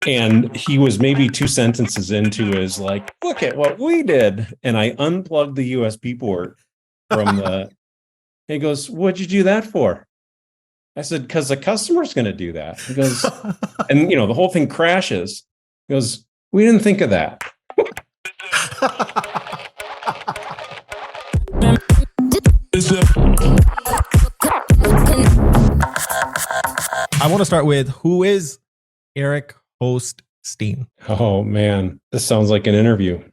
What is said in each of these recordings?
And he was maybe two sentences into his like, look at what we did. And I unplugged the USB port from the, and he goes, what'd you do that for? I said, because the customer's going to do that. He goes, and the whole thing crashes. He goes, we didn't think of that. I want to start with, who is Erik Host-Steen? Oh man, this sounds like an interview.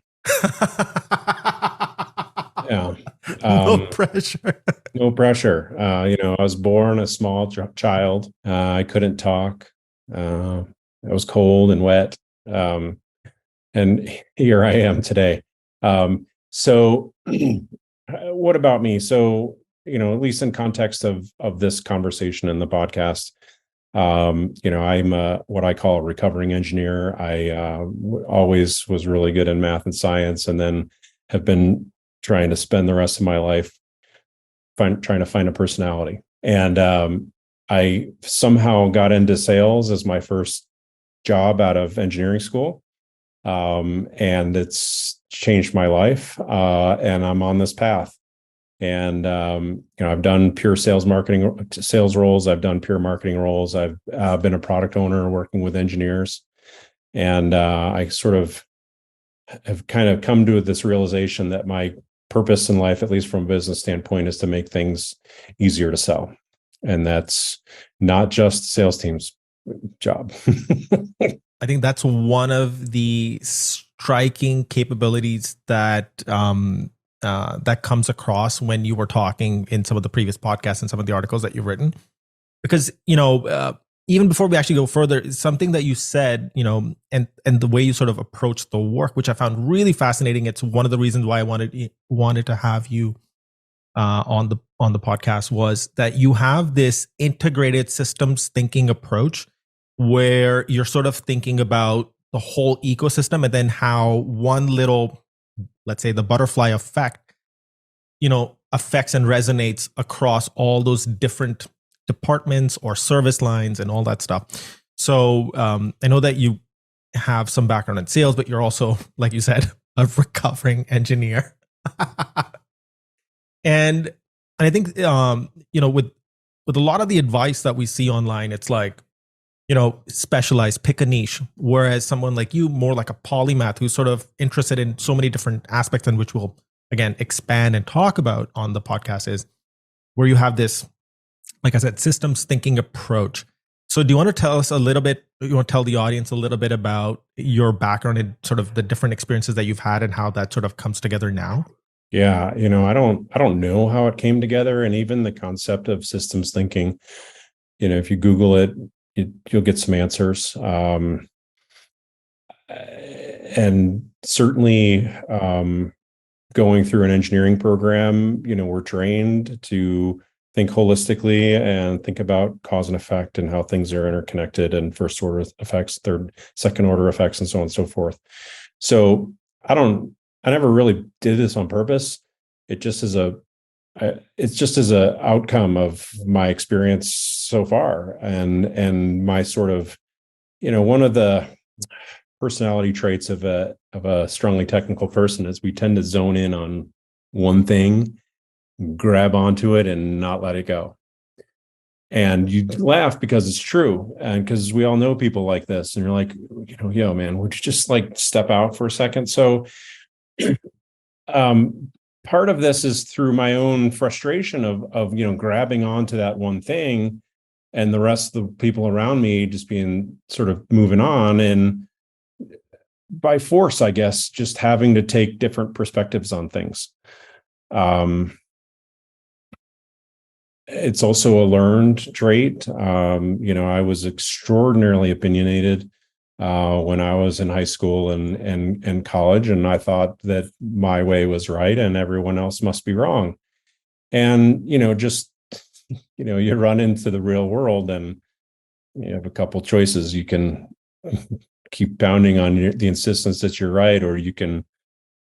Yeah. No pressure. No pressure. I was born a small child. I couldn't talk. I was cold and wet. And here I am today. So what about me? So, at least in context of this conversation in the podcast, I'm what I call a recovering engineer. I always was really good in math and science, and then have been trying to spend the rest of my life trying to find a personality. And I somehow got into sales as my first job out of engineering school. And it's changed my life. And I'm on this path. And, I've done pure sales roles. I've done pure marketing roles. I've been a product owner working with engineers. And I sort of have kind of come to this realization that my purpose in life, at least from a business standpoint, is to make things easier to sell. And that's not just the sales team's job. I think that's one of the striking capabilities that that comes across when you were talking in some of the previous podcasts and some of the articles that you've written. Because, even before we actually go further, something that you said, and the way you sort of approach the work, which I found really fascinating. It's one of the reasons why I wanted to have you on the podcast, was that you have this integrated systems thinking approach where you're sort of thinking about the whole ecosystem, and then how one little, let's say, the butterfly effect, affects and resonates across all those different departments or service lines and all that stuff. So I know that you have some background in sales, but you're also, like you said, a recovering engineer. And I think, with a lot of the advice that we see online, it's like, specialize, pick a niche. Whereas someone like you, more like a polymath, who's sort of interested in so many different aspects, in which we'll, again, expand and talk about on the podcast, is where you have this, like I said, systems thinking approach. So do you want to tell us a little bit, you want to tell the audience a little bit about your background and sort of the different experiences that you've had and how that sort of comes together now? Yeah. I don't know how it came together. And even the concept of systems thinking, if you Google it, you'll get some answers. And certainly going through an engineering program, we're trained to think holistically and think about cause and effect and how things are interconnected, and first order effects, second order effects, and so on and so forth. So I never really did this on purpose. It's just as a outcome of my experience so far, and my sort of, one of the personality traits of a strongly technical person is we tend to zone in on one thing, grab onto it, and not let it go. And you laugh because it's true, and because we all know people like this. And you're like, yo, man, would you just like step out for a second? So, part of this is through my own frustration of grabbing onto that one thing, and the rest of the people around me just being sort of moving on, and by force, I guess, just having to take different perspectives on things. It's also a learned trait. I was extraordinarily opinionated when I was in high school and college, and I thought that my way was right and everyone else must be wrong. And you run into the real world, and you have a couple choices. You can keep pounding on the insistence that you're right, or you can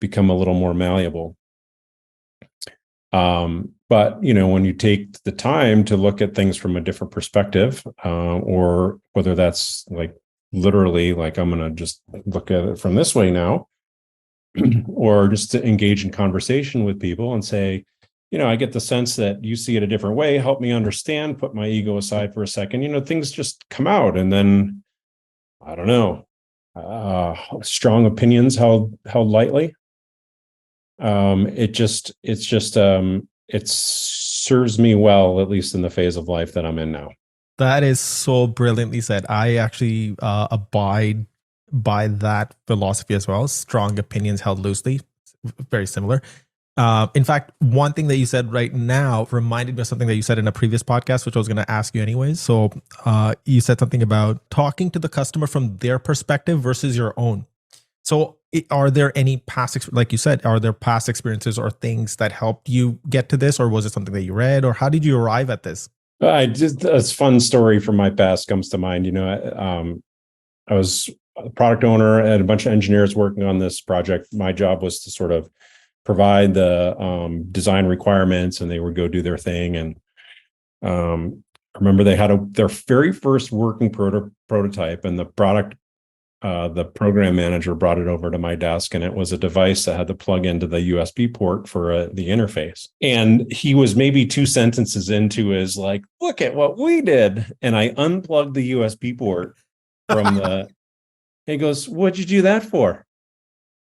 become a little more malleable. But when you take the time to look at things from a different perspective, or whether that's like literally like, I'm going to just look at it from this way now, or just to engage in conversation with people and say, I get the sense that you see it a different way. Help me understand, put my ego aside for a second. Things just come out. And then, I don't know, strong opinions held lightly. It serves me well, at least in the phase of life that I'm in now. That is so brilliantly said. I actually abide by that philosophy as well. Strong opinions held loosely. Very similar. In fact, one thing that you said right now reminded me of something that you said in a previous podcast, which I was going to ask you anyways. So you said something about talking to the customer from their perspective versus your own. So are there any past, like you said, are there past experiences or things that helped you get to this? Or was it something that you read? Or how did you arrive at this? A fun story from my past comes to mind. I was a product owner and a bunch of engineers working on this project. My job was to sort of provide the design requirements, and they would go do their thing. And I remember they had their very first working prototype, and the program manager brought it over to my desk, and it was a device that had to plug into the USB port for the interface. And he was maybe 2 sentences into his like, look at what we did. And I unplugged the USB port from the, he goes, what'd you do that for?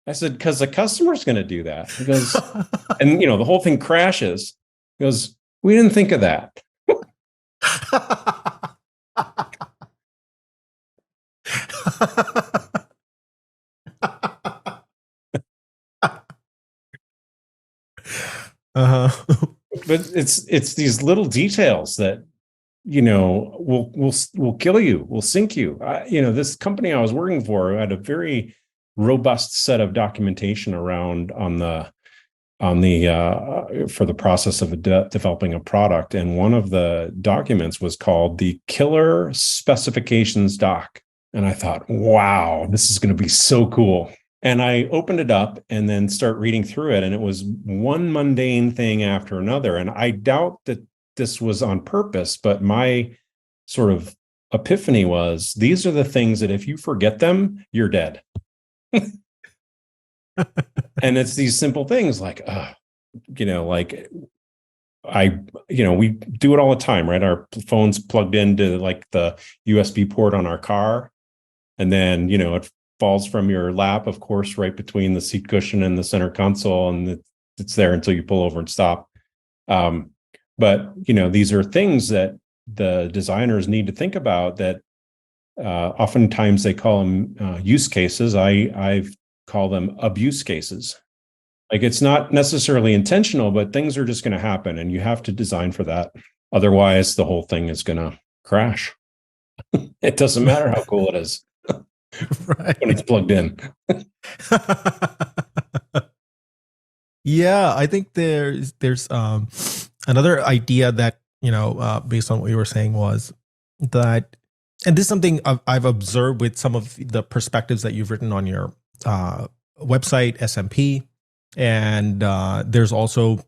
I said, because the customer's going to do that. He goes, and the whole thing crashes. He goes, we didn't think of that. But it's these little details that will kill you, will sink you. This company I was working for had a very robust set of documentation around for the process of developing a product, and one of the documents was called the Killer Specifications Doc. And I thought, wow, this is going to be so cool. And I opened it up and then start reading through it, and it was one mundane thing after another. And I doubt that this was on purpose, but my sort of epiphany was, these are the things that if you forget them, you're dead. And it's these simple things like, we do it all the time, right? Our phone's plugged into like the USB port on our car. And then, it falls from your lap, of course, right between the seat cushion and the center console. And it's there until you pull over and stop. But, these are things that the designers need to think about that oftentimes they call them use cases. I've call them abuse cases. Like, it's not necessarily intentional, but things are just going to happen, and you have to design for that. Otherwise, the whole thing is going to crash. It doesn't matter how cool it is. Right. When it's plugged in. Yeah, I think there's another idea that, based on what you were saying, was that, and this is something I've observed with some of the perspectives that you've written on your website, SMP, and there's also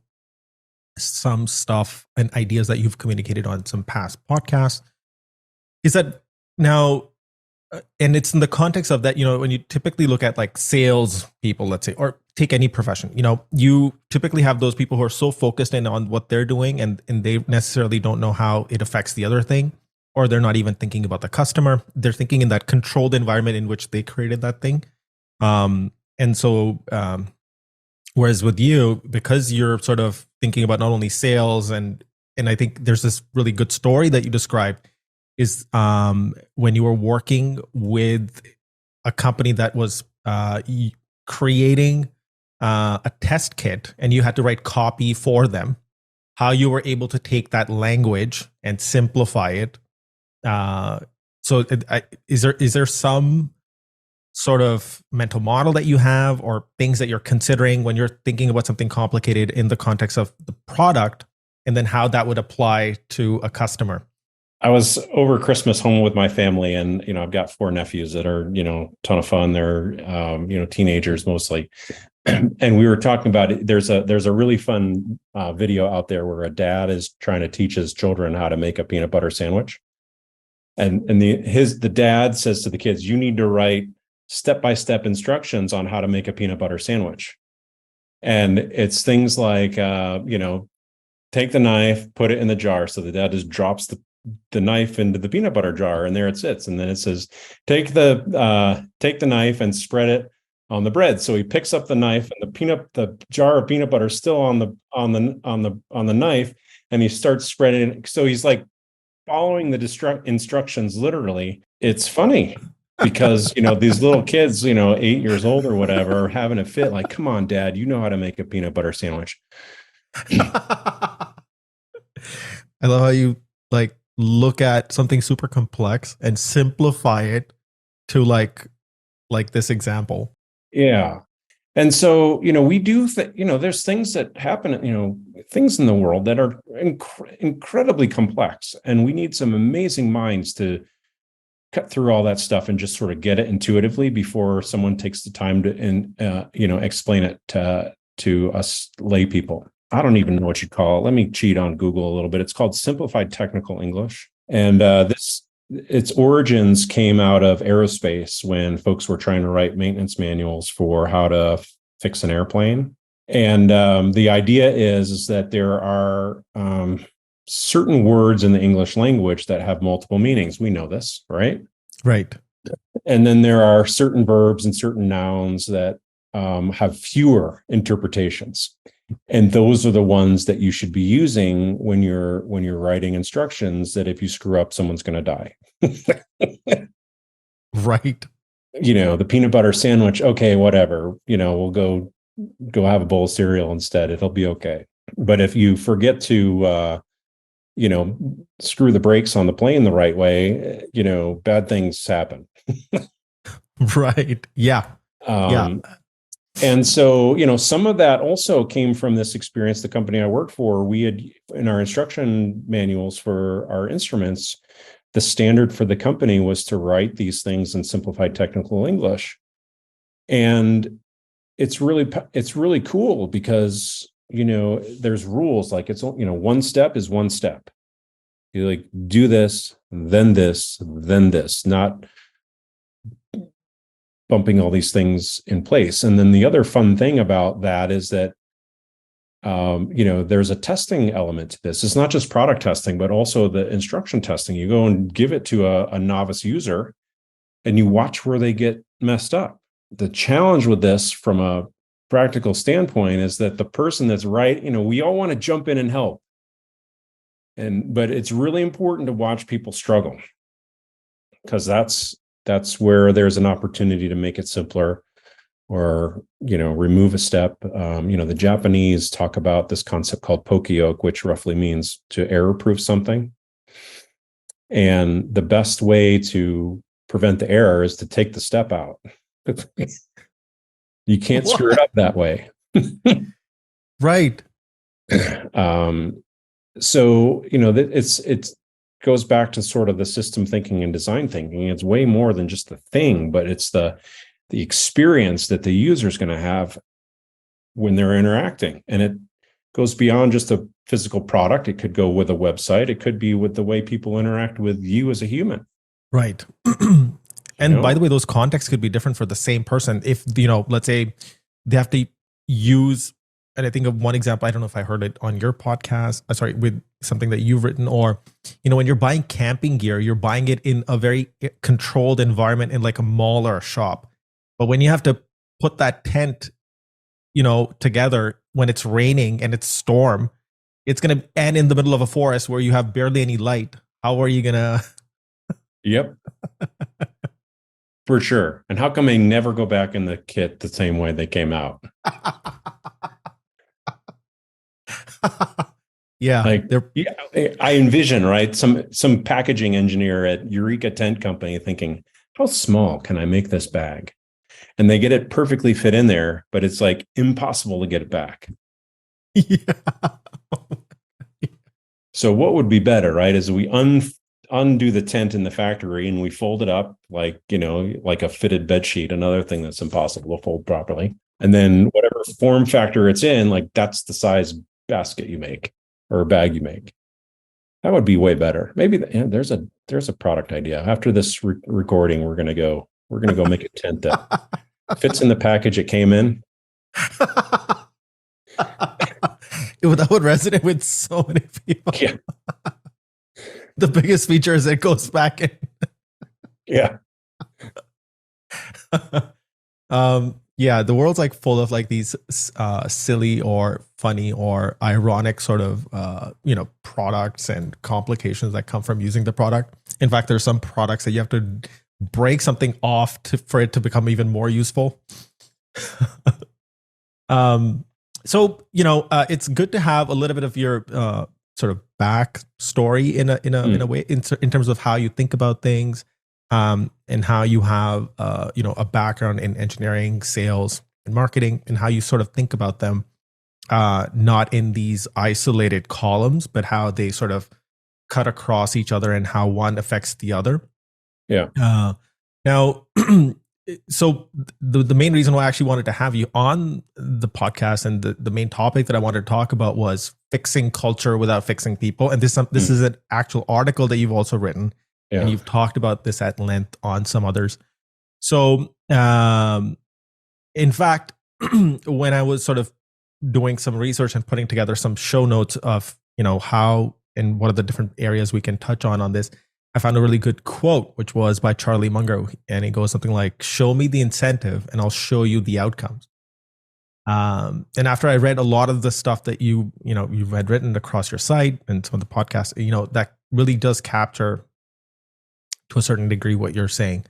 some stuff and ideas that you've communicated on some past podcasts, is that now, and it's in the context of that, when you typically look at like sales people, let's say, or take any profession, you typically have those people who are so focused in on what they're doing, and they necessarily don't know how it affects the other thing, or they're not even thinking about the customer. They're thinking in that controlled environment in which they created that thing. And so, whereas with you, because you're sort of thinking about not only sales, and I think there's this really good story that you described, is when you were working with a company that was creating a test kit, and you had to write copy for them, how you were able to take that language and simplify it. Is there some sort of mental model that you have, or things that you're considering when you're thinking about something complicated in the context of the product, and then how that would apply to a customer? I was over Christmas home with my family, and, I've got 4 nephews that are, a ton of fun. They're, teenagers mostly. And we were talking about it. There's a really fun video out there where a dad is trying to teach his children how to make a peanut butter sandwich. And the dad says to the kids, you need to write step-by-step instructions on how to make a peanut butter sandwich. And it's things like, take the knife, put it in the jar. So the dad just drops the knife into the peanut butter jar, and there it sits. And then it says, take the knife and spread it on the bread. So he picks up the knife, and the jar of peanut butter is still on the knife, and he starts spreading it. So he's like following the instructions literally. It's funny because these little kids, 8 years old or whatever, are having a fit. Like, come on, Dad, you know how to make a peanut butter sandwich. I love how you like look at something super complex and simplify it to like this example. Yeah. And so, we do, there's things that happen, things in the world that are incredibly complex, and we need some amazing minds to cut through all that stuff and just sort of get it intuitively before someone takes the time to, explain it to us lay people. I don't even know what you'd call it. Let me cheat on Google a little bit. It's called Simplified Technical English. And its origins came out of aerospace when folks were trying to write maintenance manuals for how to fix an airplane. And the idea is that there are certain words in the English language that have multiple meanings. We know this, right? Right. And then there are certain verbs and certain nouns that have fewer interpretations. And those are the ones that you should be using when you're writing instructions, that if you screw up, someone's going to die. Right. The peanut butter sandwich. Okay, whatever. We'll go have a bowl of cereal instead. It'll be okay. But if you forget to, screw the brakes on the plane the right way, bad things happen. Right. Yeah. Yeah. And so, some of that also came from this experience. The company I worked for, we had in our instruction manuals for our instruments, the standard for the company was to write these things in simplified technical English. And it's really cool because, there's rules. Like one step is one step. You like do this, then this, not bumping all these things in place. And then the other fun thing about that is that, there's a testing element to this. It's not just product testing, but also the instruction testing. You go and give it to a novice user and you watch where they get messed up. The challenge with this from a practical standpoint is that the person that's right, we all want to jump in and help. But it's really important to watch people struggle, because that's where there's an opportunity to make it simpler or, remove a step. The Japanese talk about this concept called poka-yoke, which roughly means to error-proof something. And the best way to prevent the error is to take the step out. You can't screw it up that way. Right. So, it goes back to sort of the system thinking and design thinking. It's way more than just the thing, but it's the experience that the user is going to have when they're interacting. And it goes beyond just a physical product. It could go with a website. It could be with the way people interact with you as a human. Right. And by the way, those contexts could be different for the same person. If, let's say they have to use, and I think of one example, I don't know if I heard it on your podcast, with something that you've written, or, when you're buying camping gear, you're buying it in a very controlled environment in like a mall or a shop. But when you have to put that tent, together when it's raining and it's storm, it's going to end in the middle of a forest where you have barely any light. How are you going to? Yep. For sure. And how come they never go back in the kit the same way they came out? Yeah. I envision, right, some packaging engineer at Eureka Tent Company thinking, how small can I make this bag? And they get it perfectly fit in there, but it's like impossible to get it back. Yeah. So what would be better, right, is we undo the tent in the factory and we fold it up like a fitted bed sheet, another thing that's impossible to fold properly. And then whatever form factor it's in, like that's the size basket you make or bag you make. That would be way better. Maybe there's a product idea. After this recording, we're gonna go make a tent that fits in the package it came in. That would resonate with so many people. Yeah. The biggest feature is it goes back in. Yeah. Yeah, the world's like full of like these silly or funny or ironic sort of products and complications that come from using the product. In fact, there's some products that you have to break something off for it to become even more useful. So it's good to have a little bit of your sort of backstory in a way in terms of how you think about things. And how you have, a background in engineering, sales, and marketing, and how you sort of think about them, not in these isolated columns, but how they sort of cut across each other and how one affects the other. Yeah. Now, so the main reason why I actually wanted to have you on the podcast and the main topic that I wanted to talk about was fixing culture without fixing people. And this is an actual article that you've also written. Yeah. And you've talked about this at length on some others. So, in fact, when I was sort of doing some research and putting together some show notes of, how and what are the different areas we can touch on this, I found a really good quote, which was by Charlie Munger. And it goes something like, "Show me the incentive and I'll show you the outcomes." And after I read a lot of the stuff that you had written across your site and some of the podcasts, that really does capture to a certain degree what you're saying.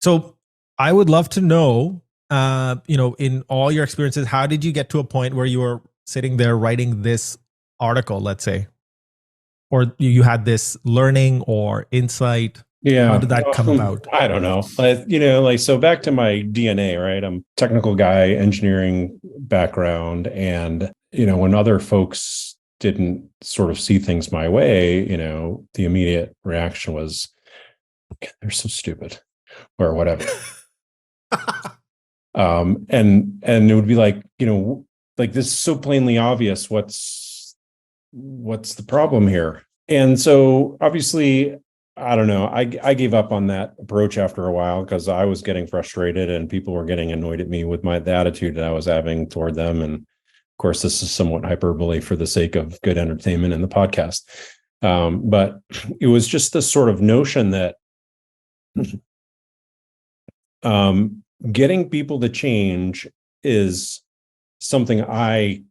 So I would love to know, in all your experiences, how did you get to a point where you were sitting there writing this article, let's say, or you had this learning or insight? Yeah. How did that come about? I don't know. So back to my DNA, right? I'm a technical guy, engineering background. And, when other folks didn't sort of see things my way, the immediate reaction was, they're so stupid or whatever. And it would be like, like this is so plainly obvious. What's the problem here? And so obviously, I don't know. I gave up on that approach after a while because I was getting frustrated and people were getting annoyed at me with the attitude that I was having toward them. And of course, this is somewhat hyperbole for the sake of good entertainment in the podcast. But it was just this sort of notion that getting people to change is something I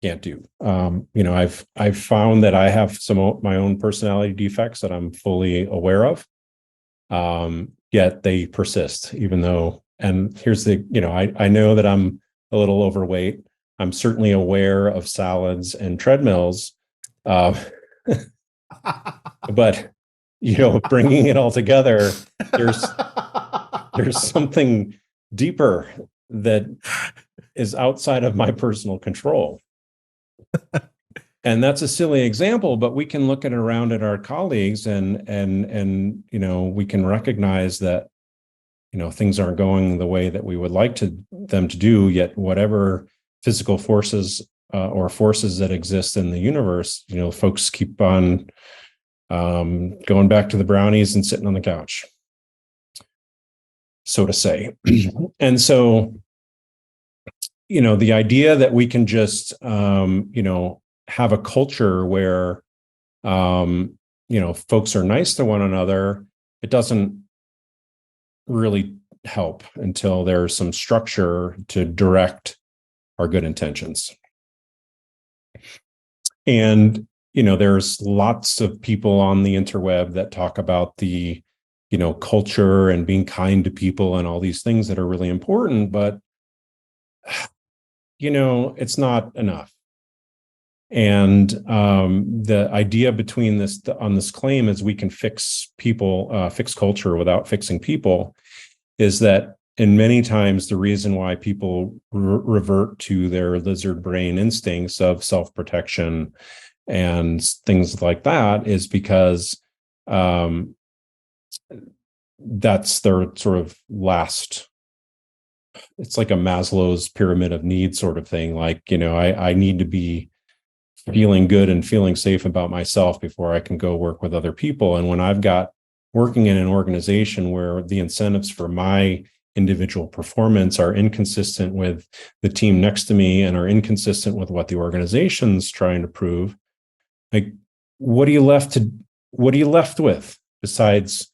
can't do. I've found that I have some of my own personality defects that I'm fully aware of. Yet they persist, even though. And here's the, I know that I'm a little overweight. I'm certainly aware of salads and treadmills, but bringing it all together, there's something deeper that is outside of my personal control. And that's a silly example, but we can look around at our colleagues and we can recognize that things aren't going the way that we would like them to do, yet whatever physical forces or forces that exist in the universe, folks keep on going back to the brownies and sitting on the couch, so to say. And so, the idea that we can just, have a culture where, folks are nice to one another, it doesn't really help until there's some structure to direct our good intentions. And there's lots of people on the interweb that talk about the, culture and being kind to people and all these things that are really important, but, it's not enough. And the idea between on this claim is we can fix people, fix culture without fixing people, is that in many times the reason why people revert to their lizard brain instincts of self-protection and things like that is because that's their sort of last. It's like a Maslow's pyramid of needs sort of thing. Like, I need to be feeling good and feeling safe about myself before I can go work with other people. And when I've got working in an organization where the incentives for my individual performance are inconsistent with the team next to me and are inconsistent with what the organization's trying to prove, like, what are you left with besides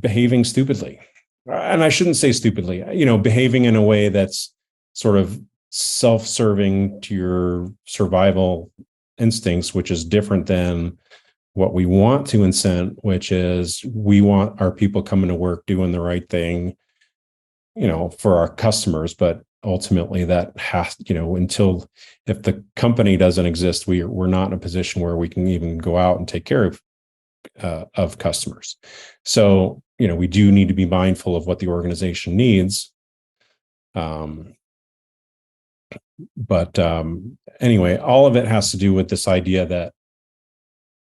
behaving stupidly? And I shouldn't say stupidly, behaving in a way that's sort of self-serving to your survival instincts, which is different than what we want to incent, which is we want our people coming to work doing the right thing, for our customers. But ultimately that has, if the company doesn't exist, we're not in a position where we can even go out and take care of customers. So, we do need to be mindful of what the organization needs. But anyway, all of it has to do with this idea that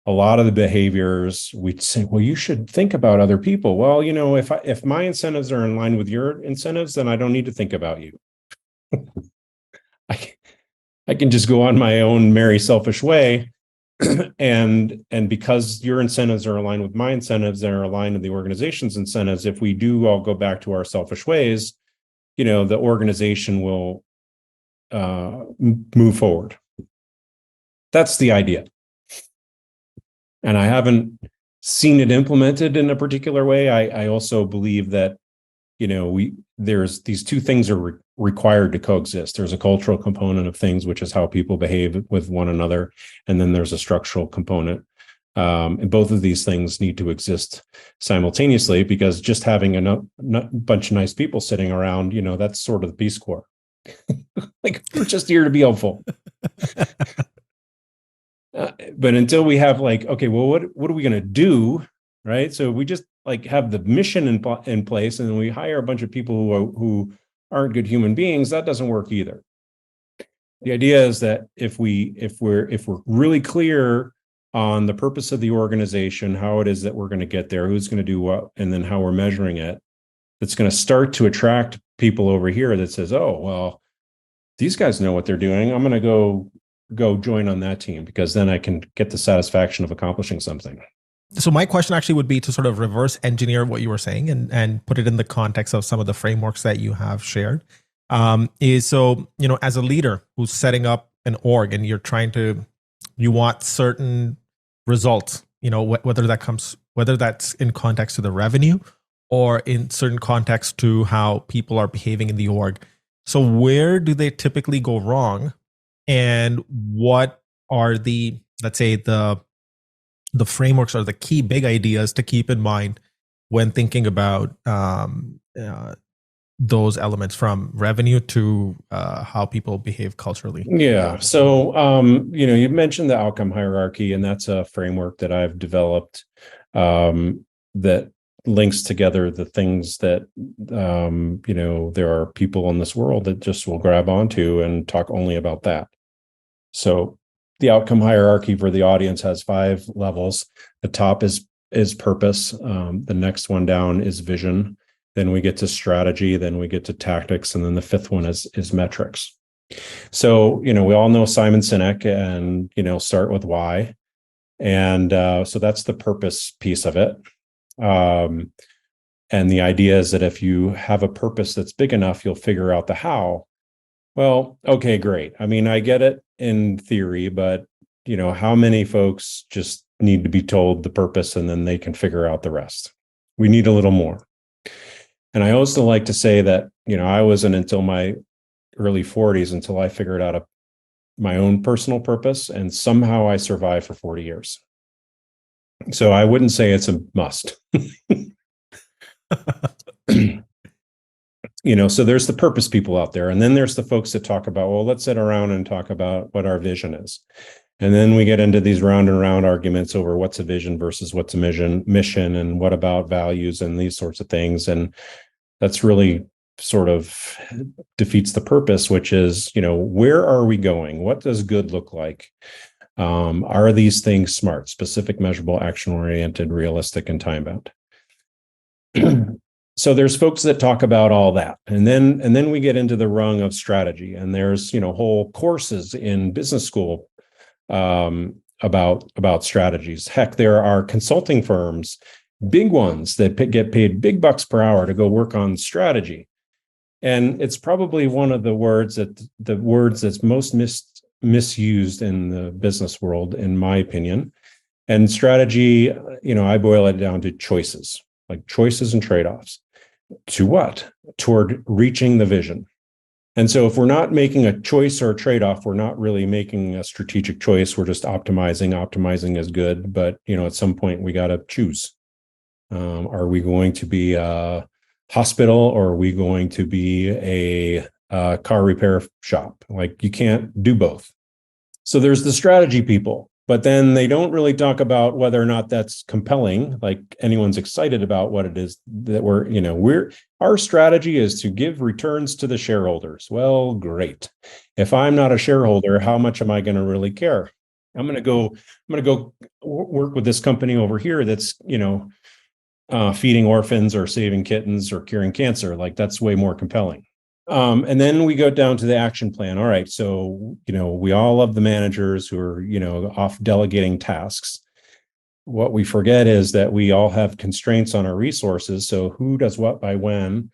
a lot of the behaviors we'd say, well, you should think about other people. Well, if my incentives are in line with your incentives, then I don't need to think about you. I can just go on my own merry, selfish way. and because your incentives are aligned with my incentives and are aligned with the organization's incentives, if we do all go back to our selfish ways, the organization will move forward. That's the idea. And I haven't seen it implemented in a particular way. I also believe that, there's these two things are required to coexist. There's a cultural component of things, which is how people behave with one another. And then there's a structural component. And both of these things need to exist simultaneously, because just having a bunch of nice people sitting around, that's sort of the Peace Corps. Like, we're just here to be helpful. But until we have okay, well, what are we going to do? Right. So we just have the mission in place, and then we hire a bunch of people who aren't good human beings. That doesn't work either. The idea is that if we're really clear on the purpose of the organization, how it is that we're going to get there, who's going to do what, and then how we're measuring it, that's going to start to attract people over here that says, oh, well, these guys know what they're doing. I'm going to go join on that team, because then I can get the satisfaction of accomplishing something. So my question actually would be to sort of reverse engineer what you were saying and put it in the context of some of the frameworks that you have shared. As a leader who's setting up an org and you want certain results, whether that's in context to the revenue or in certain context to how people are behaving in the org. So where do they typically go wrong? And what are the frameworks or the key big ideas to keep in mind when thinking about those elements, from revenue to how people behave culturally? Yeah. So, you mentioned the outcome hierarchy, and that's a framework that I've developed that links together the things that, there are people in this world that just will grab onto and talk only about that. So the outcome hierarchy for the audience has 5 levels. The top is purpose. The next one down is vision. Then we get to strategy. Then we get to tactics. And then the 5th one is metrics. So, we all know Simon Sinek and, start with why. And so that's the purpose piece of it. And the idea is that if you have a purpose that's big enough, you'll figure out the how. Well, okay, great. I mean, I get it in theory, but, how many folks just need to be told the purpose and then they can figure out the rest? We need a little more. And I also like to say that, I wasn't until my early 40s until I figured out my own personal purpose, and somehow I survived for 40 years. So I wouldn't say it's a must. So there's the purpose people out there. And then there's the folks that talk about, well, let's sit around and talk about what our vision is. And then we get into these round and round arguments over what's a vision versus what's a mission, and what about values and these sorts of things. And that's really sort of defeats the purpose, which is, where are we going? What does good look like? Are these things smart, specific, measurable, action-oriented, realistic, and time-bound? So there's folks that talk about all that. And then we get into the rung of strategy. And there's, whole courses in business school about strategies. Heck, there are consulting firms, big ones, that get paid big bucks per hour to go work on strategy. And it's probably one of the words that's most misused in the business world, in my opinion. And strategy, I boil it down to choices, like choices and trade-offs. To what? Toward reaching the vision. And so if we're not making a choice or a trade-off, we're not really making a strategic choice. We're just optimizing. Optimizing is good, but at some point we got to choose. Are we going to be a hospital, or are we going to be a car repair shop? Like, you can't do both. So there's the strategy people, but then they don't really talk about whether or not that's compelling, like anyone's excited about what it is that our strategy is to give returns to the shareholders. Well, great. If I'm not a shareholder, how much am I going to really care? I'm going to go work with this company over here that's, feeding orphans or saving kittens or curing cancer. Like, that's way more compelling. And then we go down to the action plan. All right. So, we all love the managers who are, off delegating tasks. What we forget is that we all have constraints on our resources. So who does what by when,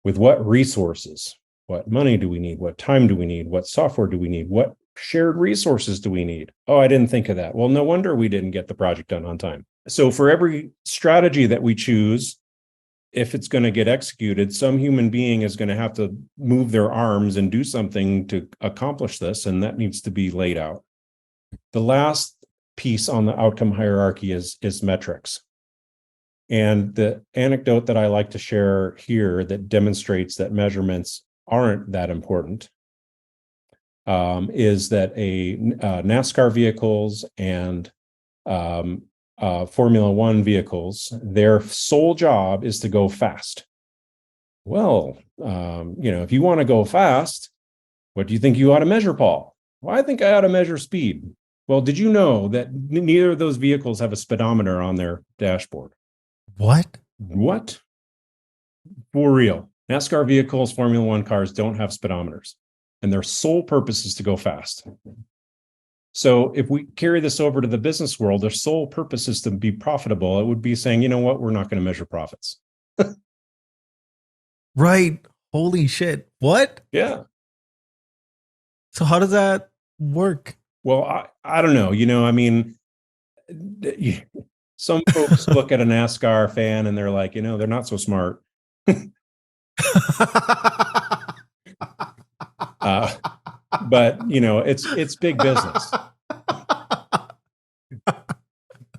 with what resources? What money do we need? What time do we need? What software do we need? What shared resources do we need? Oh, I didn't think of that. Well, no wonder we didn't get the project done on time. So for every strategy that we choose, if it's going to get executed, some human being is going to have to move their arms and do something to accomplish this, and that needs to be laid out. The last piece on the outcome hierarchy is metrics. And the anecdote that I like to share here that demonstrates that measurements aren't that important is that NASCAR vehicles and Formula One vehicles, their sole job is to go fast. Well, if you want to go fast, what do you think you ought to measure, Paul? Well, I think I ought to measure speed. Well, did you know that neither of those vehicles have a speedometer on their dashboard? What? For real. NASCAR vehicles, Formula One cars don't have speedometers, and their sole purpose is to go fast. So if we carry this over to the business world, their sole purpose is to be profitable. It would be saying, you know what, we're not going to measure profits. Right. Holy shit. What? Yeah. So how does that work? Well, I don't know. Some folks look at a NASCAR fan and they're like, they're not so smart. But it's big business.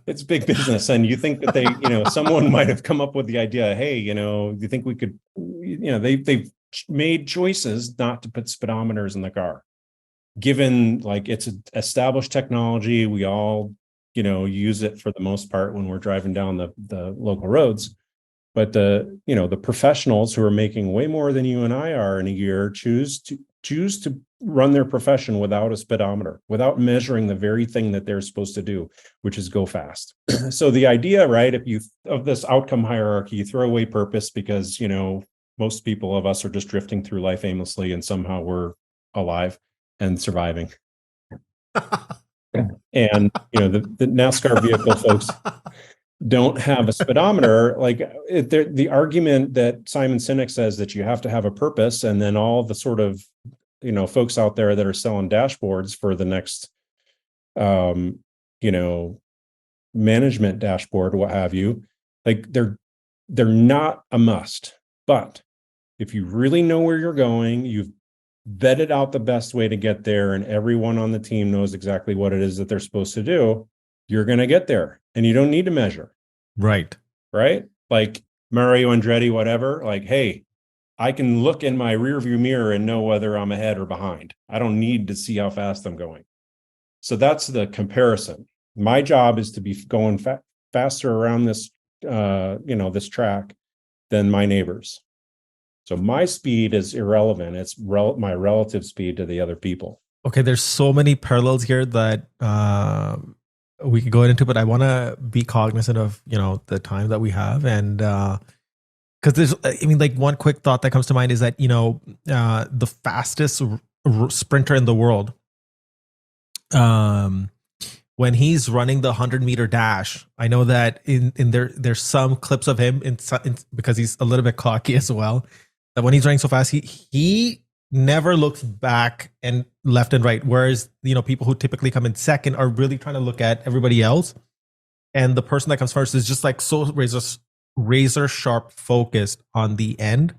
It's big business, and you think that they, someone might have come up with the idea. Hey, you think we could, they've made choices not to put speedometers in the car, given like it's an established technology. We all, use it for the most part when we're driving down the local roads. But the professionals who are making way more than you and I are in a year choose to run their profession without a speedometer, without measuring the very thing that they're supposed to do, which is go fast. So the idea, right, of this outcome hierarchy, you throw away purpose because, most people of us are just drifting through life aimlessly, and somehow we're alive and surviving. And, the NASCAR vehicle folks don't have a speedometer. Like the argument that Simon Sinek says that you have to have a purpose, and then all the sort of folks out there that are selling dashboards for the next management dashboard, what have you, like they're not a must. But if you really know where you're going, you've vetted out the best way to get there, and everyone on the team knows exactly what it is that they're supposed to do, you're going to get there, and you don't need to measure. Right. Like Mario Andretti, whatever, like, hey, I can look in my rearview mirror and know whether I'm ahead or behind. I don't need to see how fast I'm going. So that's the comparison. My job is to be going faster around this, this track than my neighbors. So my speed is irrelevant. It's my relative speed to the other people. Okay, there's so many parallels here that we could go into, but I want to be cognizant of, the time that we have. And because there's, like one quick thought that comes to mind is that, the fastest sprinter in the world when he's running the 100-meter dash, I know that in there's some clips of him because he's a little bit cocky as well, that when he's running so fast, he never looks back and left and right. Whereas, people who typically come in second are really trying to look at everybody else. And the person that comes first is just like so razor sharp focused on the end.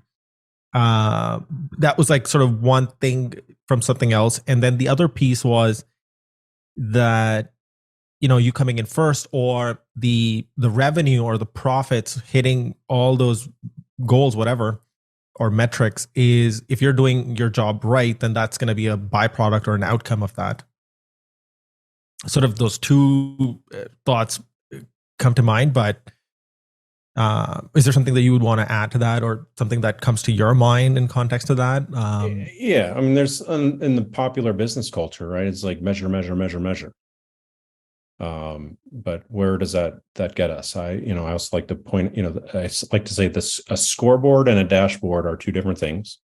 That was like sort of one thing from something else. And then the other piece was that, you coming in first, or the revenue or the profits hitting all those goals, whatever, or metrics, is if you're doing your job right, then that's going to be a byproduct or an outcome of that. Sort of those two thoughts come to mind, but is there something that you would want to add to that, or something that comes to your mind in context to that? Yeah. I mean, there's in the popular business culture, right? It's like measure, measure, measure, measure. But where does that get us? I also like to point, I like to say this: a scoreboard and a dashboard are two different things.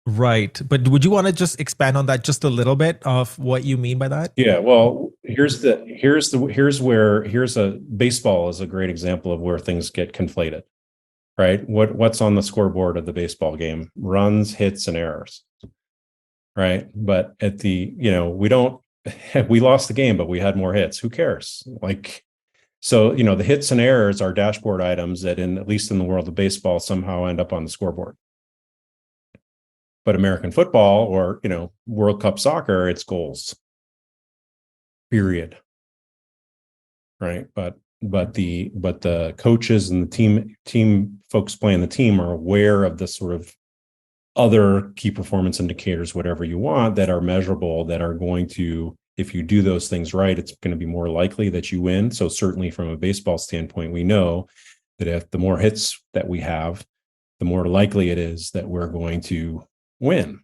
Right. But would you want to just expand on that just a little bit of what you mean by that? Yeah. Well, here's a baseball is a great example of where things get conflated, right? What's on the scoreboard of the baseball game? Runs, hits, and errors, right? But at we lost the game, but we had more hits. Who cares? So the hits and errors are dashboard items that, at least in the world of baseball, somehow end up on the scoreboard. But American football, or World Cup soccer, it's goals. Period. Right. But the coaches and the team folks playing the team are aware of the sort of other key performance indicators, whatever you want, that are measurable, that are going to, if you do those things right, it's going to be more likely that you win. So certainly from a baseball standpoint, we know that if the more hits that we have, the more likely it is that we're going to win.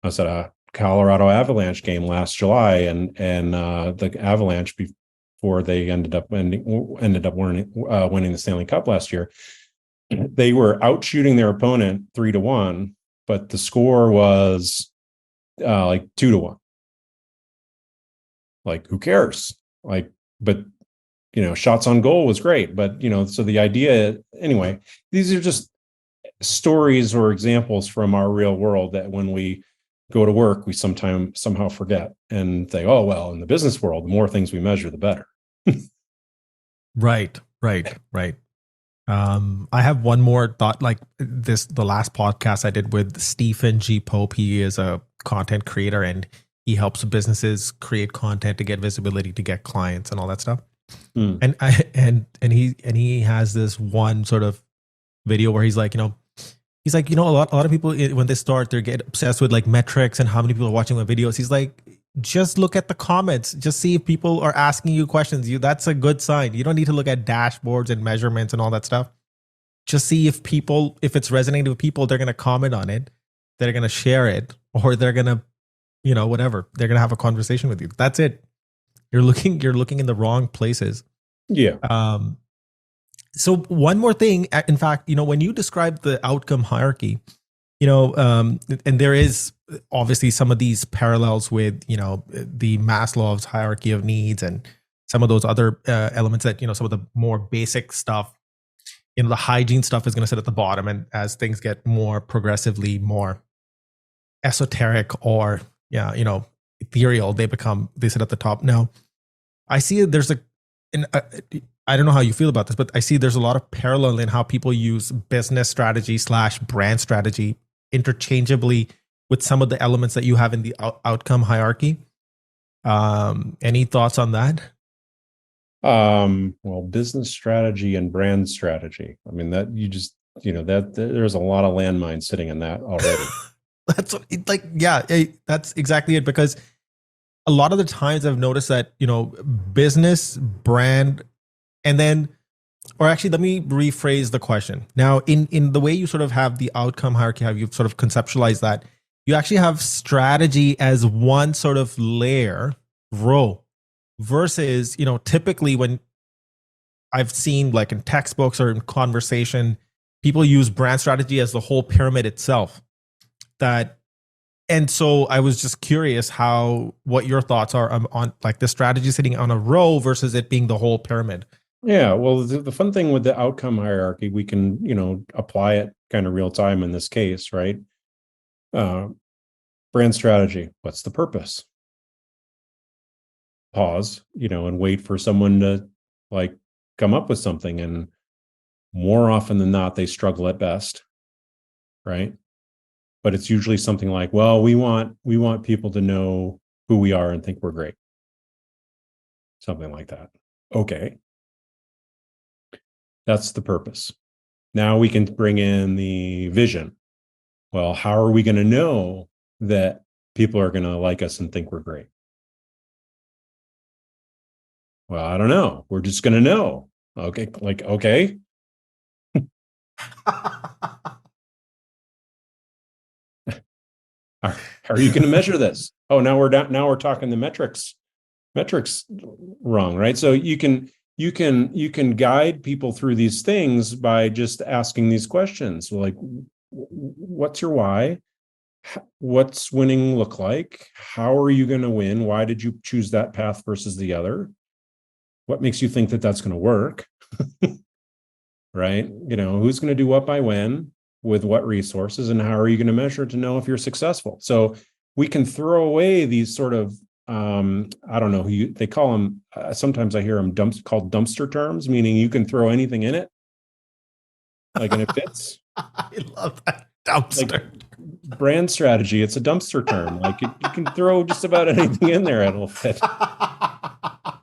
I was at a Colorado Avalanche game last July, and the Avalanche, before they ended up winning the Stanley Cup last year, they were out shooting their opponent 3-1, but the score was like 2-1. Like, who cares? But shots on goal was great. But so the idea, anyway, these are just stories or examples from our real world that when we go to work, we somehow forget and think, oh, well, in the business world, the more things we measure, the better. Right. I have one more thought, like the last podcast I did with Stephen G. Pope. He is a content creator, and he helps businesses create content to get visibility, to get clients and all that stuff. And he has this one sort of video where he's like, a lot of people, when they start, they get obsessed with like metrics and how many people are watching my videos. He's like, just look at the comments, just see if people are asking you questions. That's a good sign. You don't need to look at dashboards and measurements and all that stuff. Just see if it's resonating with people, they're going to comment on it, they're going to share it, or they're going to, whatever, they're going to have a conversation with you. That's it. You're looking in the wrong places. Yeah. So one more thing, in fact, when you describe the outcome hierarchy, and there is obviously some of these parallels with, the Maslow's hierarchy of needs and some of those other elements that, some of the more basic stuff, the hygiene stuff is going to sit at the bottom. And as things get more progressively more esoteric or, ethereal, they sit at the top. Now, I see there's I don't know how you feel about this, but I see there's a lot of parallel in how people use business strategy / brand strategy interchangeably with some of the elements that you have in the outcome hierarchy. Any thoughts on that? Well, business strategy and brand strategy. I mean, that you just, that there's a lot of landmines sitting in that already. That's exactly it. Because a lot of the times I've noticed that, business, brand, and then, or actually, let me rephrase the question. Now, in the way you sort of have the outcome hierarchy, how you've sort of conceptualized that, you actually have strategy as one sort of row, versus, typically when I've seen, like in textbooks or in conversation, people use brand strategy as the whole pyramid itself. That And so I was just curious what your thoughts are on like the strategy sitting on a row versus it being the whole pyramid. Yeah, well, the fun thing with the outcome hierarchy, we can, apply it kind of real time in this case, right? Brand strategy, what's the purpose? Pause, and wait for someone to like come up with something. And more often than not, they struggle at best, right? But it's usually something like, well, we want people to know who we are and think we're great. Something like that. Okay. That's the purpose. Now we can bring in the vision. Well, how are we going to know that people are going to like us and think we're great? Well, I don't know. We're just going to know. Okay. Like, okay. How are you going to measure this? Oh, now we're talking the metrics wrong, right? So you can guide people through these things by just asking these questions. Like, what's your why? What's winning look like? How are you going to win? Why did you choose that path versus the other? What makes you think that that's going to work? Right? Who's going to do what by when, with what resources, and how are you going to measure to know if you're successful? So we can throw away these sort of I don't know who they call them. Sometimes I hear them called dumpster terms, meaning you can throw anything in it, like, and it fits. I love that dumpster. Like, brand strategy, it's a dumpster term. Like, you can throw just about anything in there, it'll fit. I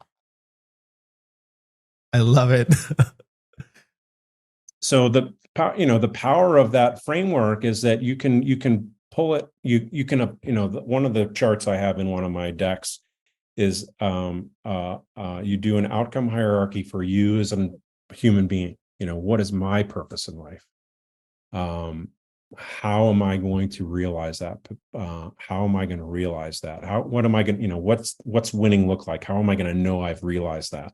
love it. So the power of that framework is that you can pull it. You can one of the charts I have in one of my decks is you do an outcome hierarchy for you as a human being. What is my purpose in life? How am I going to realize that? How am I going to realize that? What am I going? What's winning look like? How am I going to know I've realized that?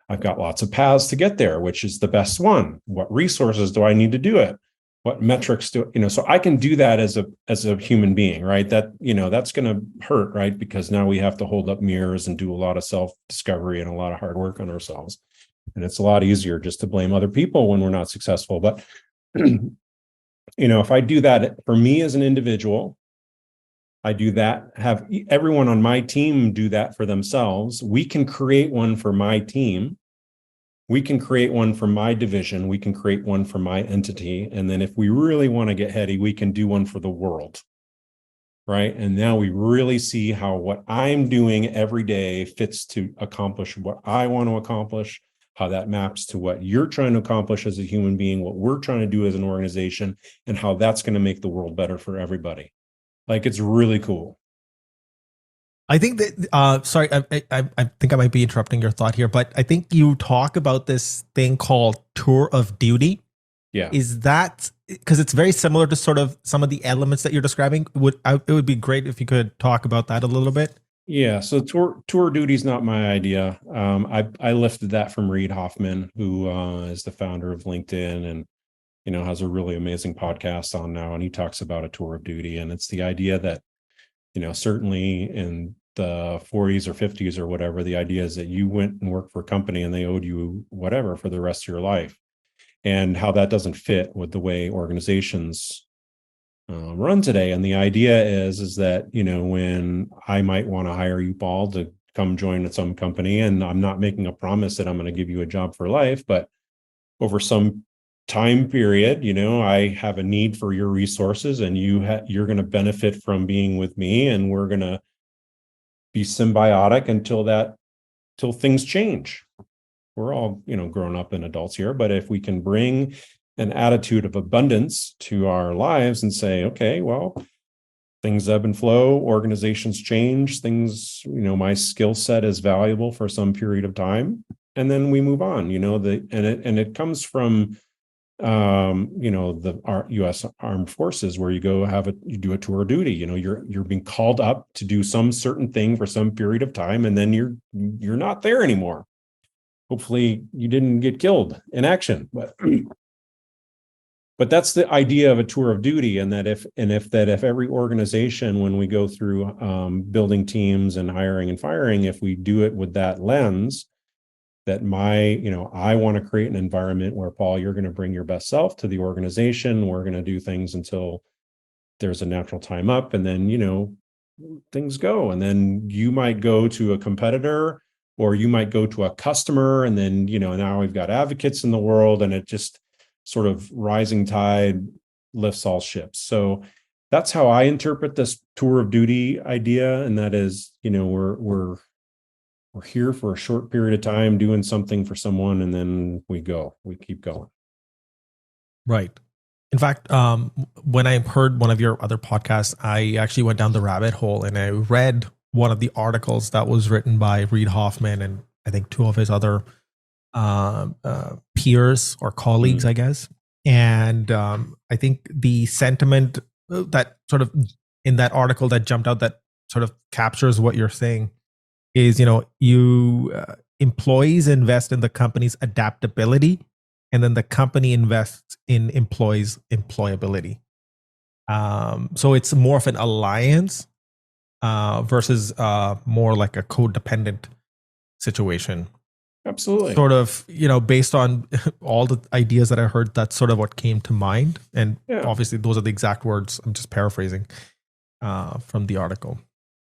I've got lots of paths to get there. Which is the best one? What resources do I need to do it? What metrics so I can do that as a human being, right? That, that's going to hurt, right? Because now we have to hold up mirrors and do a lot of self-discovery and a lot of hard work on ourselves. And it's a lot easier just to blame other people when we're not successful. But, if I do that for me as an individual, I do that, have everyone on my team do that for themselves. We can create one for my team. We can create one for my division. We can create one for my entity. And then if we really want to get heady, we can do one for the world. Right. And now we really see how what I'm doing every day fits to accomplish what I want to accomplish, how that maps to what you're trying to accomplish as a human being, what we're trying to do as an organization, and how that's going to make the world better for everybody. Like, it's really cool. I think that, sorry, I think I might be interrupting your thought here, but I think you talk about this thing called tour of duty. Yeah. Is that, because it's very similar to sort of some of the elements that you're describing? It would be great if you could talk about that a little bit. Yeah. So tour duty is not my idea. I lifted that from Reid Hoffman, who is the founder of LinkedIn and, has a really amazing podcast on now. And he talks about a tour of duty. And it's the idea that, certainly in the 40s or 50s or whatever, the idea is that you went and worked for a company and they owed you whatever for the rest of your life, and how that doesn't fit with the way organizations run today. And the idea is that, when I might want to hire you, Paul, to come join at some company, and I'm not making a promise that I'm going to give you a job for life, but over some time period, I have a need for your resources, and you're going to benefit from being with me, and we're going to be symbiotic until things change. We're all, grown up and adults here, but if we can bring an attitude of abundance to our lives and say, okay, well, things ebb and flow, organizations change, things, my skill set is valuable for some period of time, and then we move on. It comes from our U.S. Armed Forces, where you you do a tour of duty. You're being called up to do some certain thing for some period of time, and then you're not there anymore. Hopefully you didn't get killed in action, but But that's the idea of a tour of duty, and that if every organization, when we go through building teams and hiring and firing, if we do it with that lens, that I want to create an environment where, Paul, you're going to bring your best self to the organization. We're going to do things until there's a natural time up, and then things go, and then you might go to a competitor, or you might go to a customer, and then now we've got advocates in the world, and it just sort of rising tide lifts all ships. So that's how I interpret this tour of duty idea. And that is, we're here for a short period of time doing something for someone, and then we keep going. Right. In fact, when I heard one of your other podcasts, I actually went down the rabbit hole and I read one of the articles that was written by Reid Hoffman and I think two of his other peers or colleagues, I guess. And I think the sentiment that sort of in that article that jumped out that sort of captures what you're saying is, employees invest in the company's adaptability, and then the company invests in employees' employability. So it's more of an alliance versus more like a codependent situation. Absolutely. Sort of, based on all the ideas that I heard, that's sort of what came to mind. And obviously those are the exact words. I'm just paraphrasing from the article.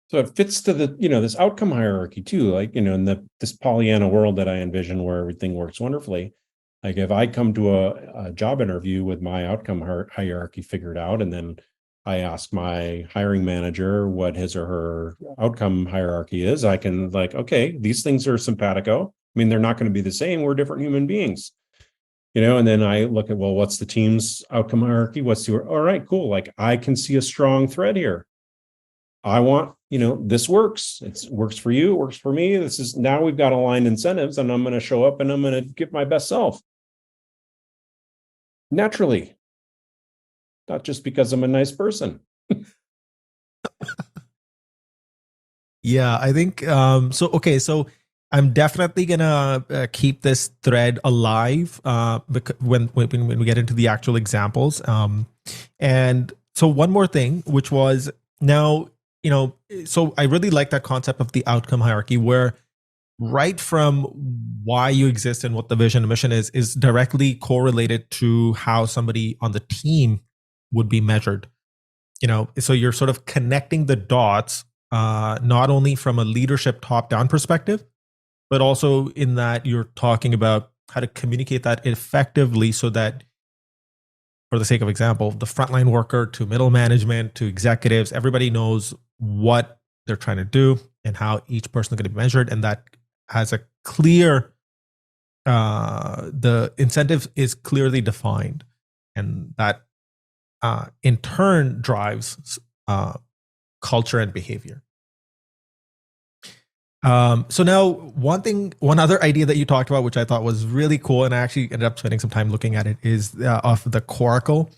So it fits to the, this outcome hierarchy too, like, in this Pollyanna world that I envision where everything works wonderfully. Like if I come to a job interview with my outcome hierarchy figured out, and then I ask my hiring manager what his or her outcome hierarchy is, I can okay, these things are simpatico. I mean, they're not going to be the same. We're different human beings, and then I look at, well, what's the team's outcome hierarchy? All right, cool. Like I can see a strong thread here. I want, this works. It works for you. It works for me. Now we've got aligned incentives, and I'm going to show up and I'm going to give my best self. Naturally. Not just because I'm a nice person. Yeah, I think, so I'm definitely gonna keep this thread alive because when we get into the actual examples. And so one more thing, which was now, so I really like that concept of the outcome hierarchy, where right from why you exist and what the vision and mission is directly correlated to how somebody on the team would be measured. So you're sort of connecting the dots, not only from a leadership top-down perspective, but also in that you're talking about how to communicate that effectively so that, for the sake of example, the frontline worker to middle management to executives, everybody knows what they're trying to do and how each person is going to be measured. And that has a clear, the incentive is clearly defined. And that in turn drives culture and behavior. So now one other idea that you talked about, which I thought was really cool, and I actually ended up spending some time looking at it, is of the coracle,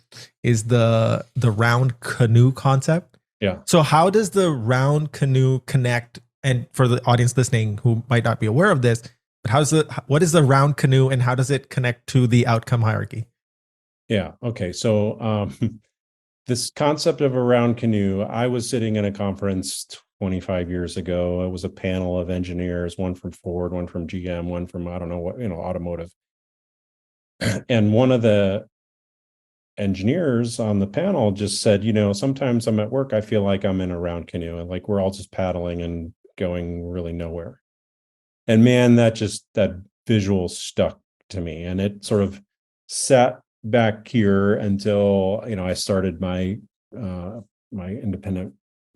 is the round canoe concept. Yeah. So how does the round canoe connect? And for the audience listening who might not be aware of this, but what is the round canoe and how does it connect to the outcome hierarchy? Yeah. Okay. So this concept of a round canoe, I was sitting in a conference 25 years ago. It was a panel of engineers, one from Ford, one from GM, one from, I don't know what, automotive. And one of the engineers on the panel just said, sometimes I'm at work, I feel like I'm in a round canoe, and like we're all just paddling and going really nowhere. And man, that visual stuck to me, and it sort of sat back here until I started my my independent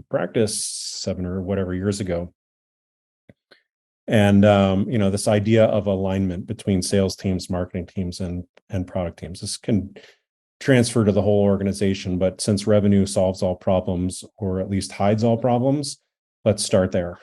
practice 7 or whatever years ago. And this idea of alignment between sales teams, marketing teams, and product teams. This can transfer to the whole organization, but since revenue solves all problems, or at least hides all problems, let's start there.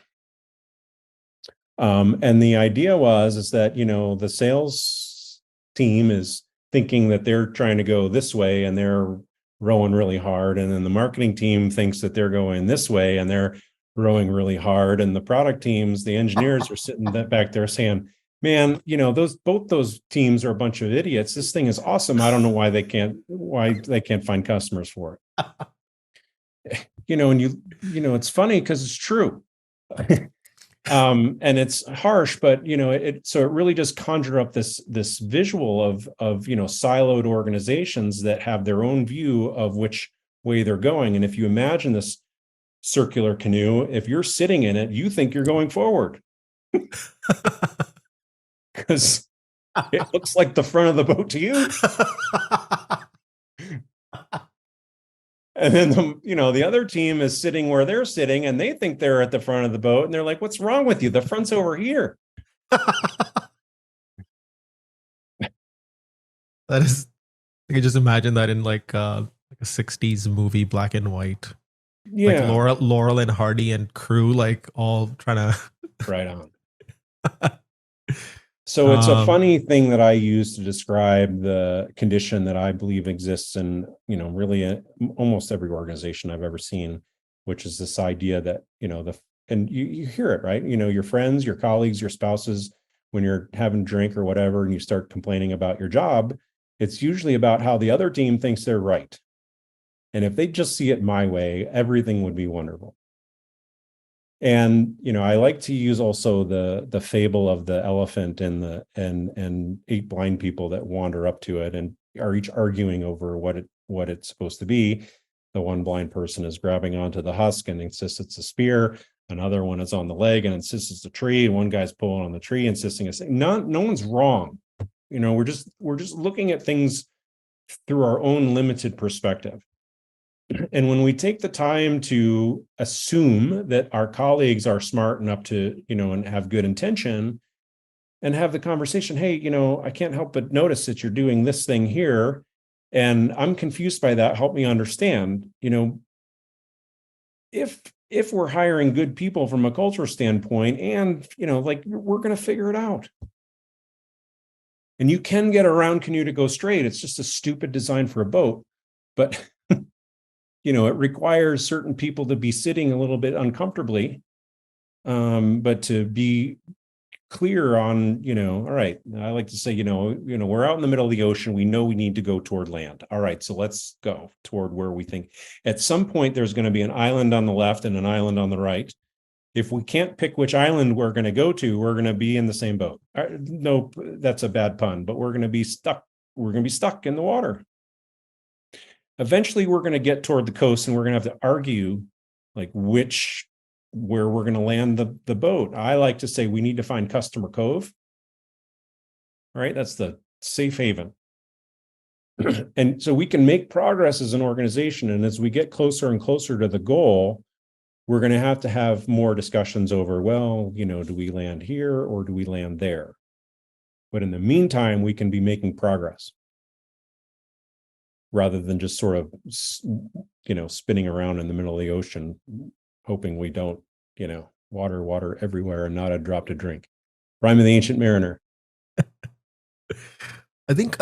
And the idea is that the sales team is thinking that they're trying to go this way and they're rowing really hard, and then the marketing team thinks that they're going this way and they're rowing really hard, and the product teams, the engineers, are sitting back there saying, man, both those teams are a bunch of idiots. This thing is awesome. I don't know why they can't find customers for it. It's funny because it's true. And it's harsh, but so it really does conjure up this visual of siloed organizations that have their own view of which way they're going. And if you imagine this circular canoe, if you're sitting in it, you think you're going forward because it looks like the front of the boat to you. And then the other team is sitting where they're sitting and they think they're at the front of the boat and they're like, what's wrong with you? The front's over here. That is, I can just imagine that in like a 60s movie, black and white. Yeah. Like Laurel and Hardy and crew, like all trying to. Right on. So it's a funny thing that I use to describe the condition that I believe exists in, really almost every organization I've ever seen, which is this idea that, and you hear it, right? Your friends, your colleagues, your spouses, when you're having a drink or whatever, and you start complaining about your job, it's usually about how the other team thinks they're right. And if they just see it my way, everything would be wonderful. And I like to use also the fable of the elephant and 8 blind people that wander up to it and are each arguing over what it's supposed to be. The one blind person is grabbing onto the husk and insists it's a spear. Another one is on the leg and insists it's a tree. One guy's pulling on the tree, insisting it's no one's wrong. We're just looking at things through our own limited perspective. And when we take the time to assume that our colleagues are smart enough to, and have good intention and have the conversation, hey, I can't help but notice that you're doing this thing here. And I'm confused by that. Help me understand, if we're hiring good people from a culture standpoint and, we're going to figure it out. And you can get a round canoe to go straight. It's just a stupid design for a boat. But it requires certain people to be sitting a little bit uncomfortably, but to be clear on, all right, I like to say, we're out in the middle of the ocean. We know we need to go toward land. All right, so let's go toward where we think. At some point, there's going to be an island on the left and an island on the right. If we can't pick which island we're going to go to, we're going to be in the same boat. No, that's a bad pun, but we're going to be stuck. We're going to be stuck in the water. Eventually, we're going to get toward the coast and we're going to have to argue like where we're going to land the boat. I like to say we need to find Customer Cove. All right, that's the safe haven. And so we can make progress as an organization. And as we get closer and closer to the goal, we're going to have more discussions over, well, do we land here or do we land there? But in the meantime, we can be making progress, rather than just sort of, spinning around in the middle of the ocean, hoping we don't, water everywhere and not a drop to drink. Rhyme of the Ancient Mariner. I think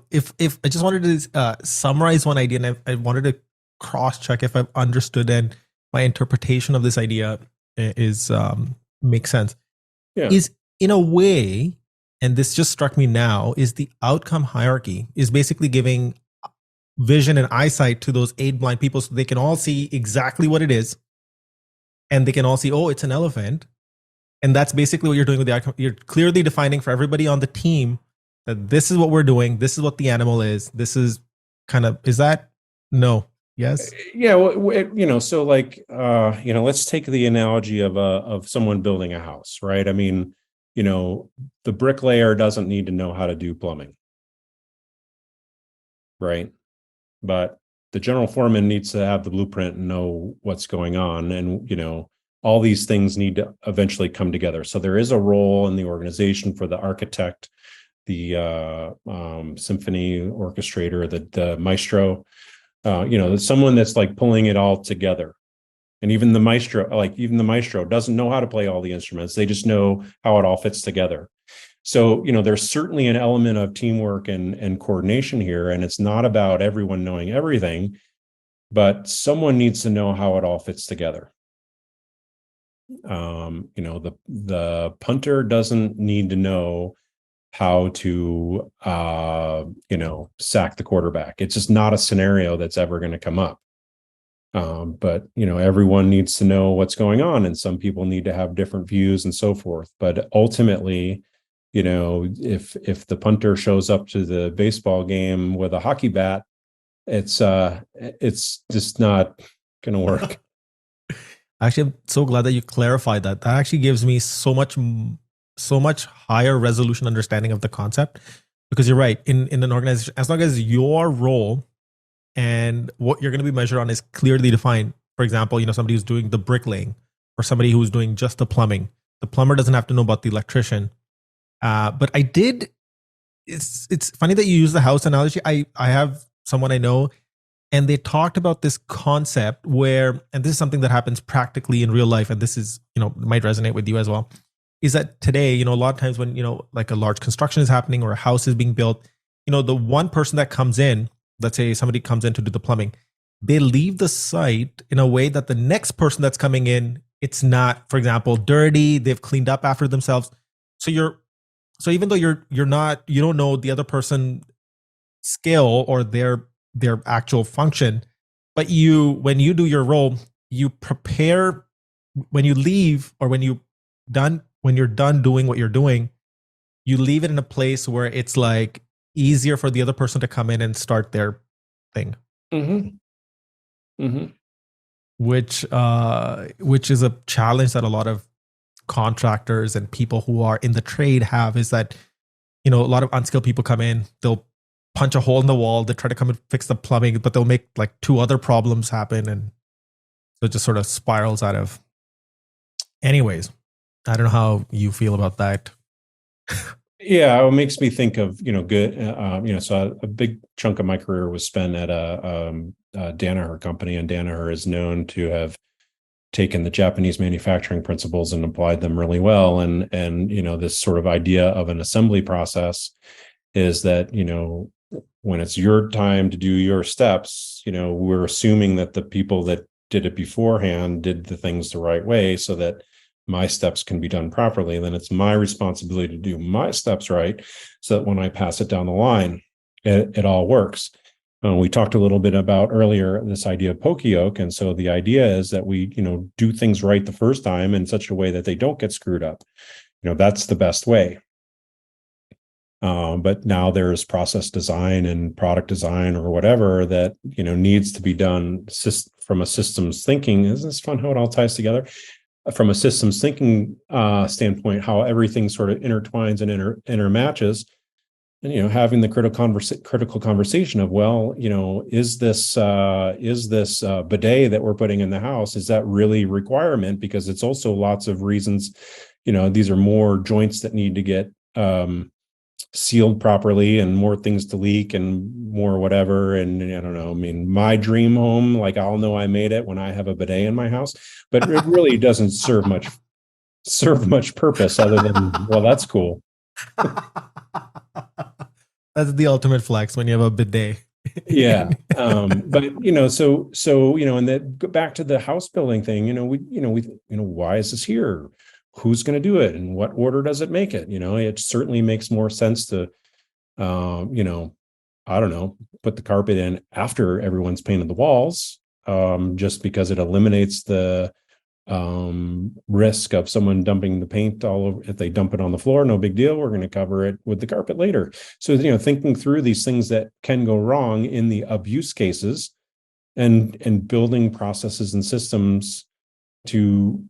if I just wanted to summarize one idea, and I wanted to cross-check if I've understood and my interpretation of this idea is makes sense. Yeah. Is in a way, and this just struck me now, is the outcome hierarchy is basically giving vision and eyesight to those 8 blind people so they can all see exactly what it is. And they can all see, oh, it's an elephant. And that's basically what you're doing with the outcome. You're clearly defining for everybody on the team that this is what we're doing. This is what the animal is. This is kind of, is that? No. Yes. Yeah. Well, so like, let's take the analogy of someone building a house, right? I mean, the bricklayer doesn't need to know how to do plumbing, right? But the general foreman needs to have the blueprint and know what's going on. And, all these things need to eventually come together. So there is a role in the organization for the architect, the symphony orchestrator, the maestro, someone that's like pulling it all together. And even the maestro doesn't know how to play all the instruments. They just know how it all fits together. So, there's certainly an element of teamwork and coordination here, and it's not about everyone knowing everything, but someone needs to know how it all fits together. The punter doesn't need to know how to sack the quarterback. It's just not a scenario that's ever going to come up. But everyone needs to know what's going on, and some people need to have different views and so forth. But ultimately, if the punter shows up to the baseball game with a hockey bat, it's just not going to work. Actually, I'm so glad that you clarified that. That actually gives me so much higher resolution understanding of the concept, because you're right. In an organization, as long as your role and what you're going to be measured on is clearly defined. For example, somebody who's doing the bricklaying, or somebody who's doing just the plumbing. The plumber doesn't have to know about the electrician. But I did. It's funny that you use the house analogy. I have someone I know, and they talked about this concept where, and this is something that happens practically in real life, and this is, might resonate with you as well, is that today, a lot of times when, like a large construction is happening or a house is being built, the one person that comes in, let's say somebody comes in to do the plumbing, they leave the site in a way that the next person that's coming in, it's not, for example, dirty, they've cleaned up after themselves. So even though you don't know the other person skill or their actual function, but when you do your role, you prepare when you leave, or when you're done doing what you're doing, you leave it in a place where it's like easier for the other person to come in and start their thing. Mm-hmm. Mm-hmm. Which is a challenge that a lot of contractors and people who are in the trade have, is that, a lot of unskilled people come in, they'll punch a hole in the wall, they try to come and fix the plumbing, but they'll make like two other problems happen. And so it just sort of spirals out of. Anyways, I don't know how you feel about that. Yeah, it makes me think of, good, so a big chunk of my career was spent at a Danaher company, and Danaher is known to have taken the Japanese manufacturing principles and applied them really well. And this sort of idea of an assembly process is that, when it's your time to do your steps, we're assuming that the people that did it beforehand did the things the right way, so that my steps can be done properly. And then it's my responsibility to do my steps right, so that when I pass it down the line, it all works. We talked a little bit about earlier this idea of poka-yoke. And so the idea is that we, do things right the first time in such a way that they don't get screwed up. That's the best way. But now there's process design and product design or whatever that, needs to be done from a systems thinking. Isn't this fun how it all ties together? From a systems thinking standpoint, how everything sort of intertwines and intermatches. And having the critical conversation of, well, is this bidet that we're putting in the house, is that really requirement? Because it's also lots of reasons. These are more joints that need to get sealed properly, and more things to leak, and more whatever. And I don't know. I mean, my dream home, like, I'll know I made it when I have a bidet in my house, but it really doesn't serve much purpose other than, well, that's cool. That's the ultimate flex when you have a bidet. Yeah. But, and then go back to the house building thing, why is this here? Who's going to do it? And what order does it make it? It certainly makes more sense to, I don't know, put the carpet in after everyone's painted the walls, just because it eliminates the risk of someone dumping the paint all over. If they dump it on the floor, no big deal. We're going to cover it with the carpet later. So, thinking through these things that can go wrong in the abuse cases, and building processes and systems to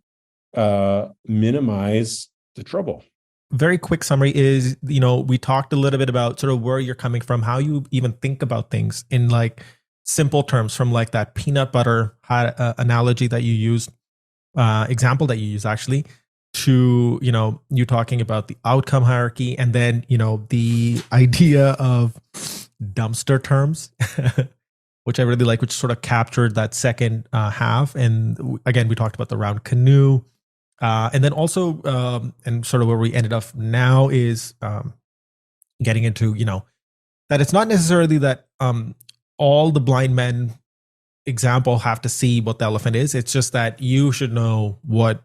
minimize the trouble. Very quick summary is, we talked a little bit about sort of where you're coming from, how you even think about things in like simple terms, from like that peanut butter analogy that you used, example that you use actually, to, you talking about the outcome hierarchy, and then, the idea of dumpster terms, which I really like, which sort of captured that second half. And again, we talked about the round canoe. And then also, and sort of where we ended up now is getting into, that it's not necessarily that all the blind men example have to see what the elephant is. It's just that you should know what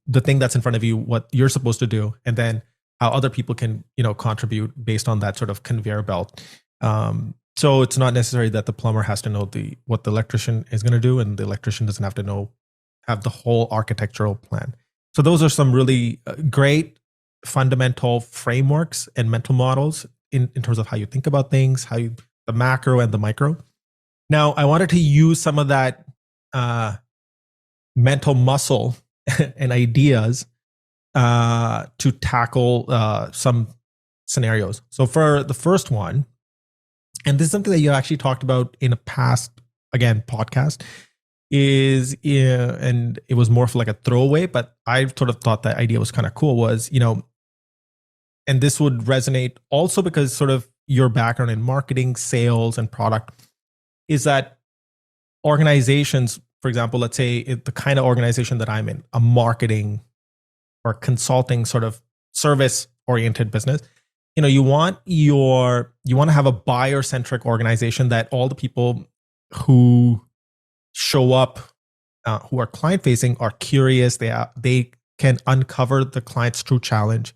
the thing that's in front of you, what you're supposed to do, and then how other people can, contribute based on that sort of conveyor belt. So it's not necessary that the plumber has to know what the electrician is going to do, and the electrician doesn't have to have the whole architectural plan. So those are some really great fundamental frameworks and mental models in terms of how you think about things, the macro and the micro. Now, I wanted to use some of that mental muscle and ideas to tackle some scenarios. So for the first one, and this is something that you actually talked about in a past, again, podcast, and it was more for like a throwaway, but I sort of thought that idea was kind of cool, was, and this would resonate also because sort of your background in marketing, sales, and product, is that organizations, for example, let's say the kind of organization that I'm in, a marketing or consulting sort of service oriented business, you want to have a buyer centric organization, that all the people who show up, who are client facing, are curious. They can uncover the client's true challenge.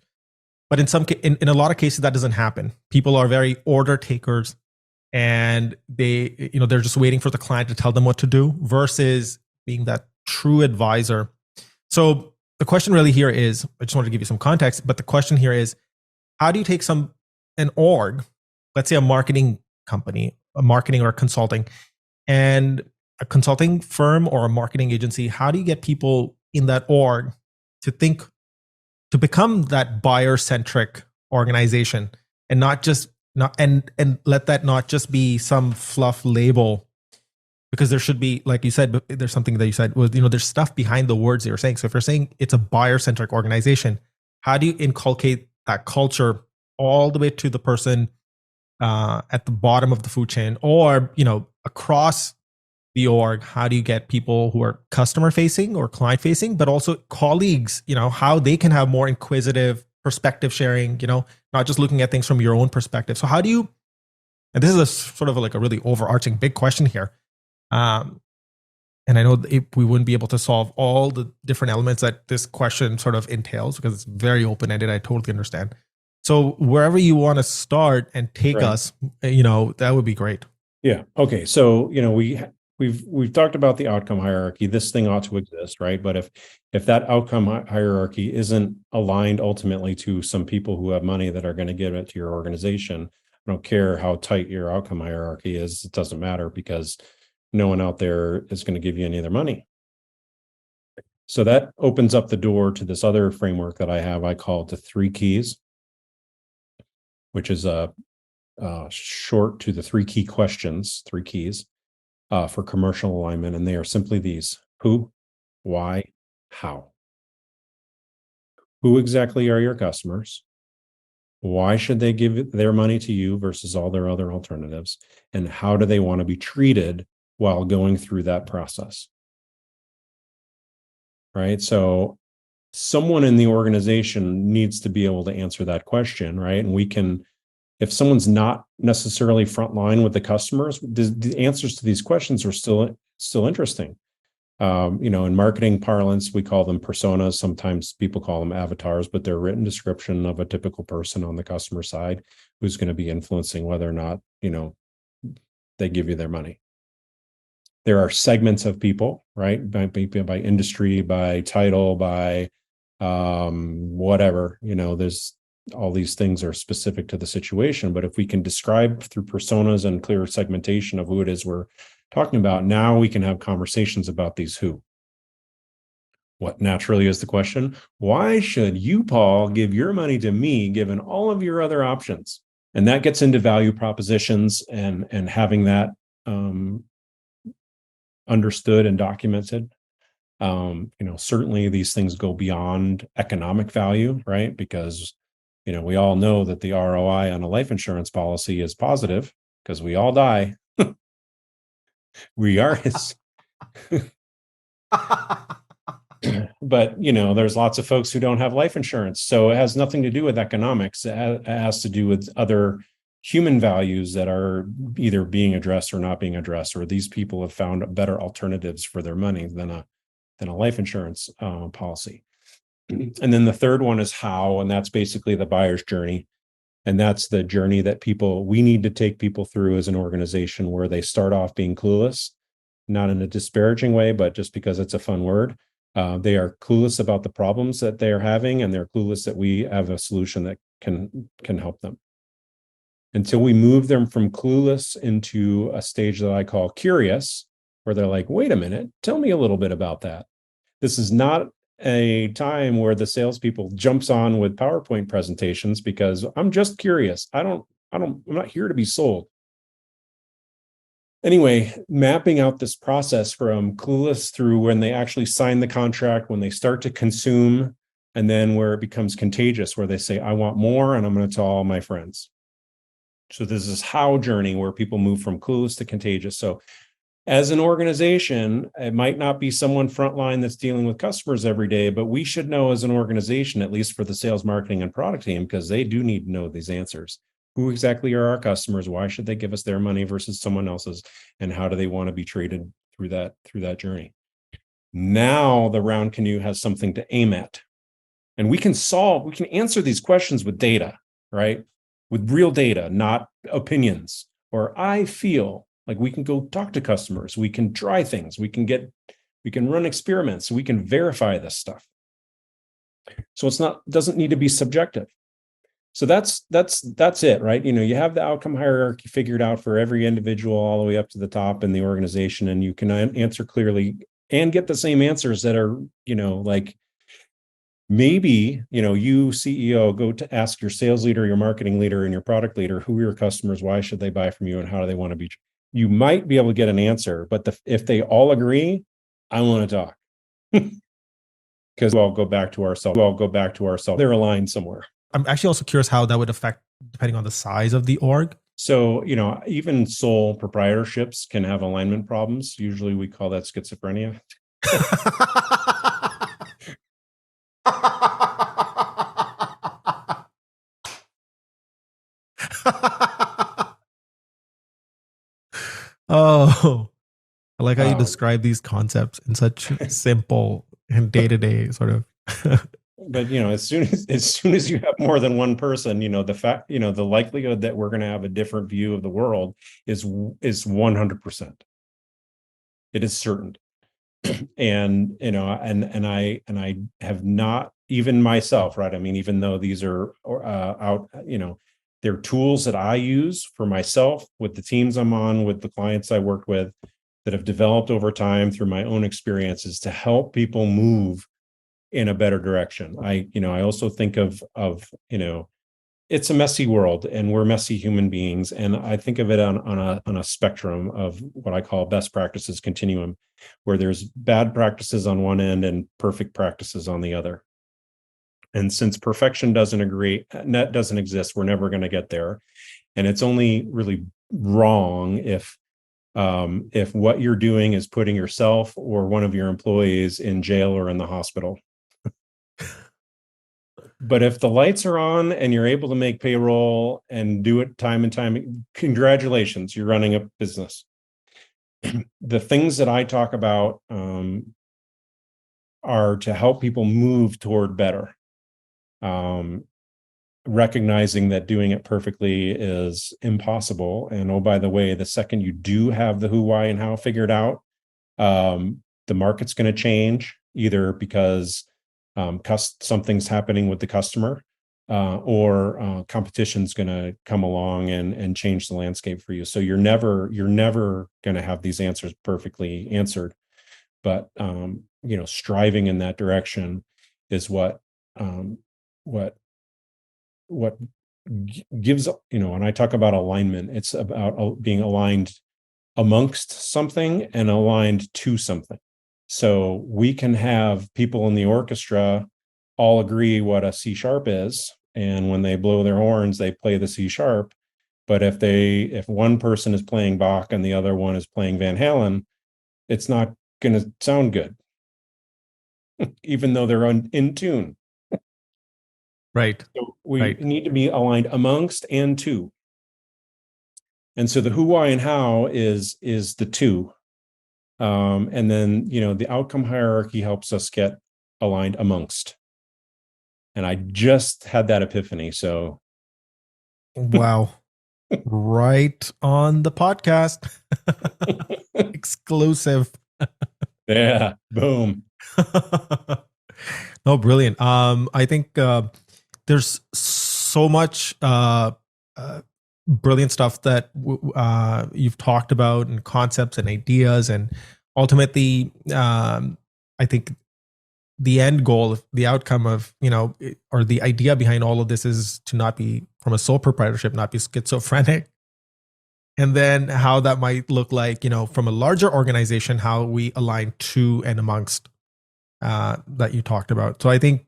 But in a lot of cases, that doesn't happen. People are very order takers, and they're just waiting for the client to tell them what to do, versus being that true advisor. So the question really here is, I just wanted to give you some context, but the question here is, how do you take an org, let's say a marketing company, a marketing or consulting, and a consulting firm or a marketing agency, how do you get people in that org to become that buyer-centric organization, and and let that not just be some fluff label? Because there should be, like you said, there's something that you said was, there's stuff behind the words that you're saying. So if you're saying it's a buyer-centric organization, how do you inculcate that culture all the way to the person at the bottom of the food chain, or across the org? How do you get people who are customer facing or client facing, but also colleagues, how they can have more inquisitive perspective sharing, not just looking at things from your own perspective? So how do you, and this is a sort of like a really overarching big question here. And I know we wouldn't be able to solve all the different elements that this question sort of entails, because it's very open-ended. I totally understand. So wherever you want to start and take us, that would be great. Yeah. Okay. So, we've talked about the outcome hierarchy. This thing ought to exist, right? But if that outcome hierarchy isn't aligned ultimately to some people who have money that are going to give it to your organization, I don't care how tight your outcome hierarchy is, it doesn't matter, because no one out there is going to give you any of their money. So that opens up the door to this other framework that I call it the 3 keys, which is short to the 3 key questions, 3 keys for commercial alignment. And they are simply these: who, why, how. Who exactly are your customers? Why should they give their money to you versus all their other alternatives? And how do they want to be treated while going through that process? Right? So someone in the organization needs to be able to answer that question, right? And we can, if someone's not necessarily frontline with the customers, the answers to these questions are still interesting. In marketing parlance, we call them personas. Sometimes people call them avatars, but they're a written description of a typical person on the customer side who's going to be influencing whether or not, they give you their money. There are segments of people, right? By industry, by title, by whatever, there's all these things are specific to the situation. But if we can describe through personas and clear segmentation of who it is we're talking about, now we can have conversations about these who. What naturally is the question? Why should you, Paul, give your money to me, given all of your other options? And that gets into value propositions and having that understood and documented. Certainly these things go beyond economic value, right? Because, we all know that the ROI on a life insurance policy is positive because we all die. We are. But, there's lots of folks who don't have life insurance. So it has nothing to do with economics. It has to do with other human values that are either being addressed or not being addressed, or these people have found better alternatives for their money than a life insurance policy. And then the third one is how, and that's basically the buyer's journey. And that's the journey that we need to take people through as an organization, where they start off being clueless, not in a disparaging way, but just because it's a fun word. They are clueless about the problems that they are having, and they're clueless that we have a solution that can help them. Until we move them from clueless into a stage that I call curious, where they're like, wait a minute, tell me a little bit about that. This is not a time where the salespeople jumps on with PowerPoint presentations, because I'm just curious. I'm not here to be sold. Anyway, mapping out this process from clueless through when they actually sign the contract, when they start to consume, and then where it becomes contagious, where they say, I want more, and I'm going to tell all my friends. So there's this how journey where people move from clueless to contagious. So as an organization, it might not be someone frontline that's dealing with customers every day, but we should know as an organization, at least for the sales, marketing, and product team, because they do need to know these answers. Who exactly are our customers? Why should they give us their money versus someone else's? And how do they want to be treated through that journey? Now the round canoe has something to aim at. And we can answer these questions with data, right? With real data, not opinions. Or I feel. Like, we can go talk to customers, we can try things, we can run experiments, we can verify this stuff. So doesn't need to be subjective. So that's it, right? You have the outcome hierarchy figured out for every individual all the way up to the top in the organization, and you can answer clearly and get the same answers that are, like, maybe, you CEO go to ask your sales leader, your marketing leader, and your product leader, who are your customers, why should they buy from you, and how do they want to be. You might be able to get an answer, but if they all agree, I want to talk. Because we'll go back to ourselves. They're aligned somewhere. I'm actually also curious how that would affect depending on the size of the org. So, even sole proprietorships can have alignment problems. Usually we call that schizophrenia. Oh, I like how you describe these concepts in such simple and day-to-day sort of. But as soon as you have more than one person, the likelihood that we're going to have a different view of the world is 100%. It is certain. And I have not, even myself, right? I mean, even though these are out, they're tools that I use for myself with the teams I'm on, with the clients I work with, that have developed over time through my own experiences to help people move in a better direction. I also think of it's a messy world, and we're messy human beings. And I think of it on a spectrum of what I call best practices continuum, where there's bad practices on one end and perfect practices on the other. And since perfection doesn't exist, we're never going to get there. And it's only really wrong if what you're doing is putting yourself or one of your employees in jail or in the hospital. But if the lights are on and you're able to make payroll and do it time and time, congratulations, you're running a business. The things that I talk about are to help people move toward better. Recognizing that doing it perfectly is impossible. And oh, by the way, the second you do have the who, why, and how figured out, the market's going to change, either because something's happening with the customer, or competition's going to come along and change the landscape for you. So you're never going to have these answers perfectly answered, but striving in that direction is what gives, when I talk about alignment, it's about being aligned amongst something and aligned to something. So we can have people in the orchestra all agree what a C sharp is, and when they blow their horns, they play the C sharp. But if one person is playing Bach and the other one is playing Van Halen, it's not going to sound good, even though they're in tune. Right. So we need to be aligned amongst and to. And so the who, why, and how is the two. And then, the outcome hierarchy helps us get aligned amongst. And I just had that epiphany. So Wow. Right on the podcast. Exclusive. yeah, boom. No, brilliant. I think there's so much brilliant stuff that you've talked about, and concepts and ideas, and ultimately, I think the end goal, the outcome of, or the idea behind all of this is to not be, from a sole proprietorship, not be schizophrenic. And then how that might look like, from a larger organization, how we align to and amongst that you talked about. So I think,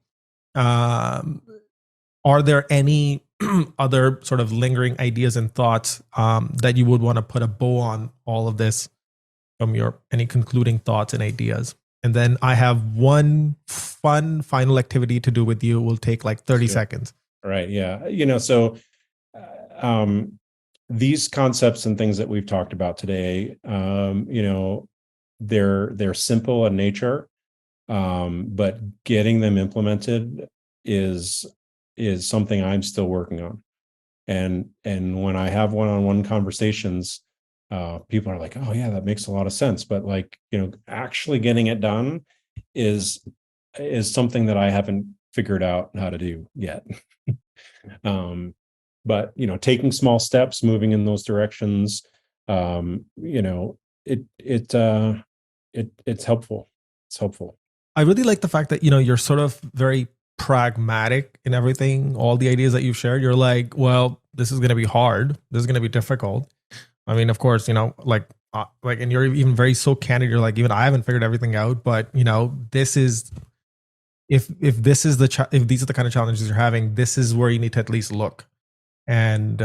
are there any other sort of lingering ideas and thoughts that you would want to put a bow on all of this, from your any concluding thoughts and ideas? And then I have one fun final activity to do with you. Will take like 30 seconds. Right. Yeah. So these concepts and things that we've talked about today, they're simple in nature, but getting them implemented is something I'm still working on. And when I have one-on-one conversations, people are like, "Oh yeah, that makes a lot of sense." But actually getting it done is something that I haven't figured out how to do yet. But taking small steps, moving in those directions, it's helpful. It's helpful. I really like the fact that, you're sort of very pragmatic in everything. All the ideas that you've shared, you're like, well, this is going to be hard. This is going to be difficult. I mean, of course, and you're even very so candid. You're like, even I haven't figured everything out, but this is, if this is if these are the kind of challenges you're having, this is where you need to at least look. And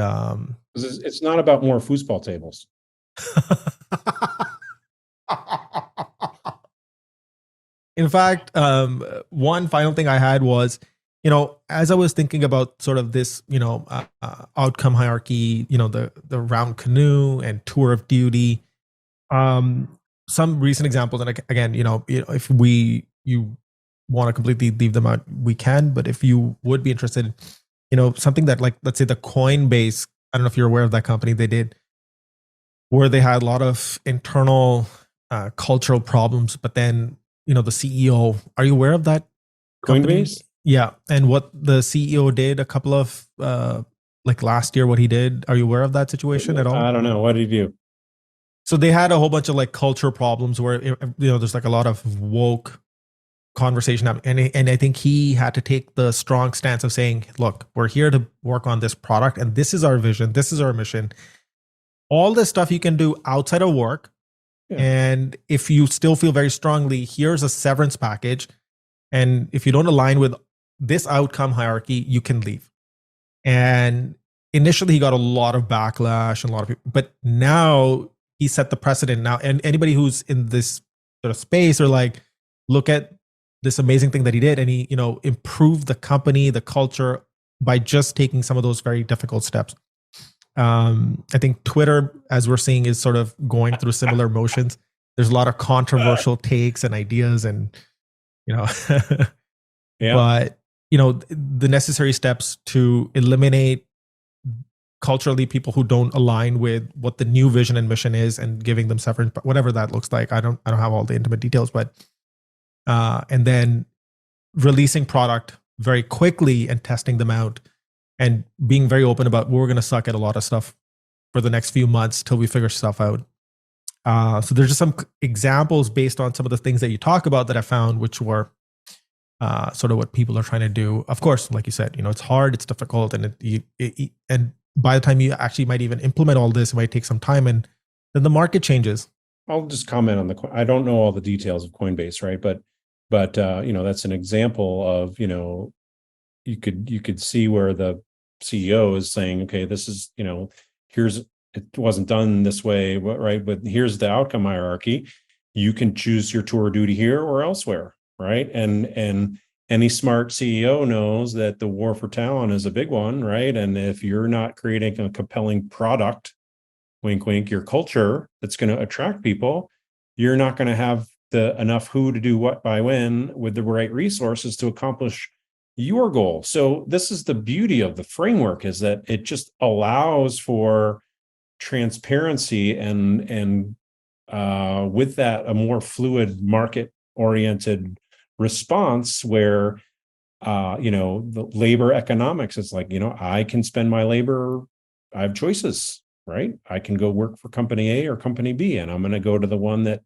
it's not about more foosball tables. In fact, one final thing I had was, as I was thinking about sort of this, outcome hierarchy, the round canoe and tour of duty, some recent examples, and again, if you want to completely leave them out, we can. But if you would be interested, something that, like, let's say the Coinbase, I don't know if you're aware of that company, they did, where they had a lot of internal cultural problems, but then, the CEO, are you aware of that company? Coinbase? Yeah. And what the CEO did a couple of, last year, what he did, are you aware of that situation at all? I don't know. What did he do? So they had a whole bunch of cultural problems where, there's a lot of woke conversation, and I think he had to take the strong stance of saying, look, we're here to work on this product, and this is our vision, this is our mission. All this stuff you can do outside of work, and if you still feel very strongly, here's a severance package, and if you don't align with this outcome hierarchy, you can leave. And initially he got a lot of backlash and a lot of people, but now he set the precedent now, and anybody who's in this sort of space, or look at this amazing thing that he did, and he, improved the company, the culture, by just taking some of those very difficult steps. I think Twitter, as we're seeing, is sort of going through similar motions. There's a lot of controversial takes and ideas, and but the necessary steps to eliminate culturally people who don't align with what the new vision and mission is, and giving them severance, whatever that looks like. I don't have all the intimate details, but and then releasing product very quickly and testing them out, and being very open about, we're going to suck at a lot of stuff for the next few months till we figure stuff out. So there's just some examples based on some of the things that you talk about that I found, which were sort of what people are trying to do. Of course, like you said, it's hard, it's difficult, and and by the time you actually might even implement all this, it might take some time, and then the market changes. I'll just comment on I don't know all the details of Coinbase, right? But that's an example of, you could see where the CEO is saying, okay, this is, it wasn't done this way, right? But here's the outcome hierarchy. You can choose your tour of duty here or elsewhere, right? And any smart CEO knows that the war for talent is a big one, right? And if you're not creating a compelling product, wink, wink, your culture that's going to attract people, you're not going to have enough who to do what by when with the right resources to accomplish your goal. So this is the beauty of the framework, is that it just allows for transparency and with that, a more fluid market oriented response where the labor economics is like, I can spend my labor. I have choices, right? I can go work for company A or company B, and I'm going to go to the one that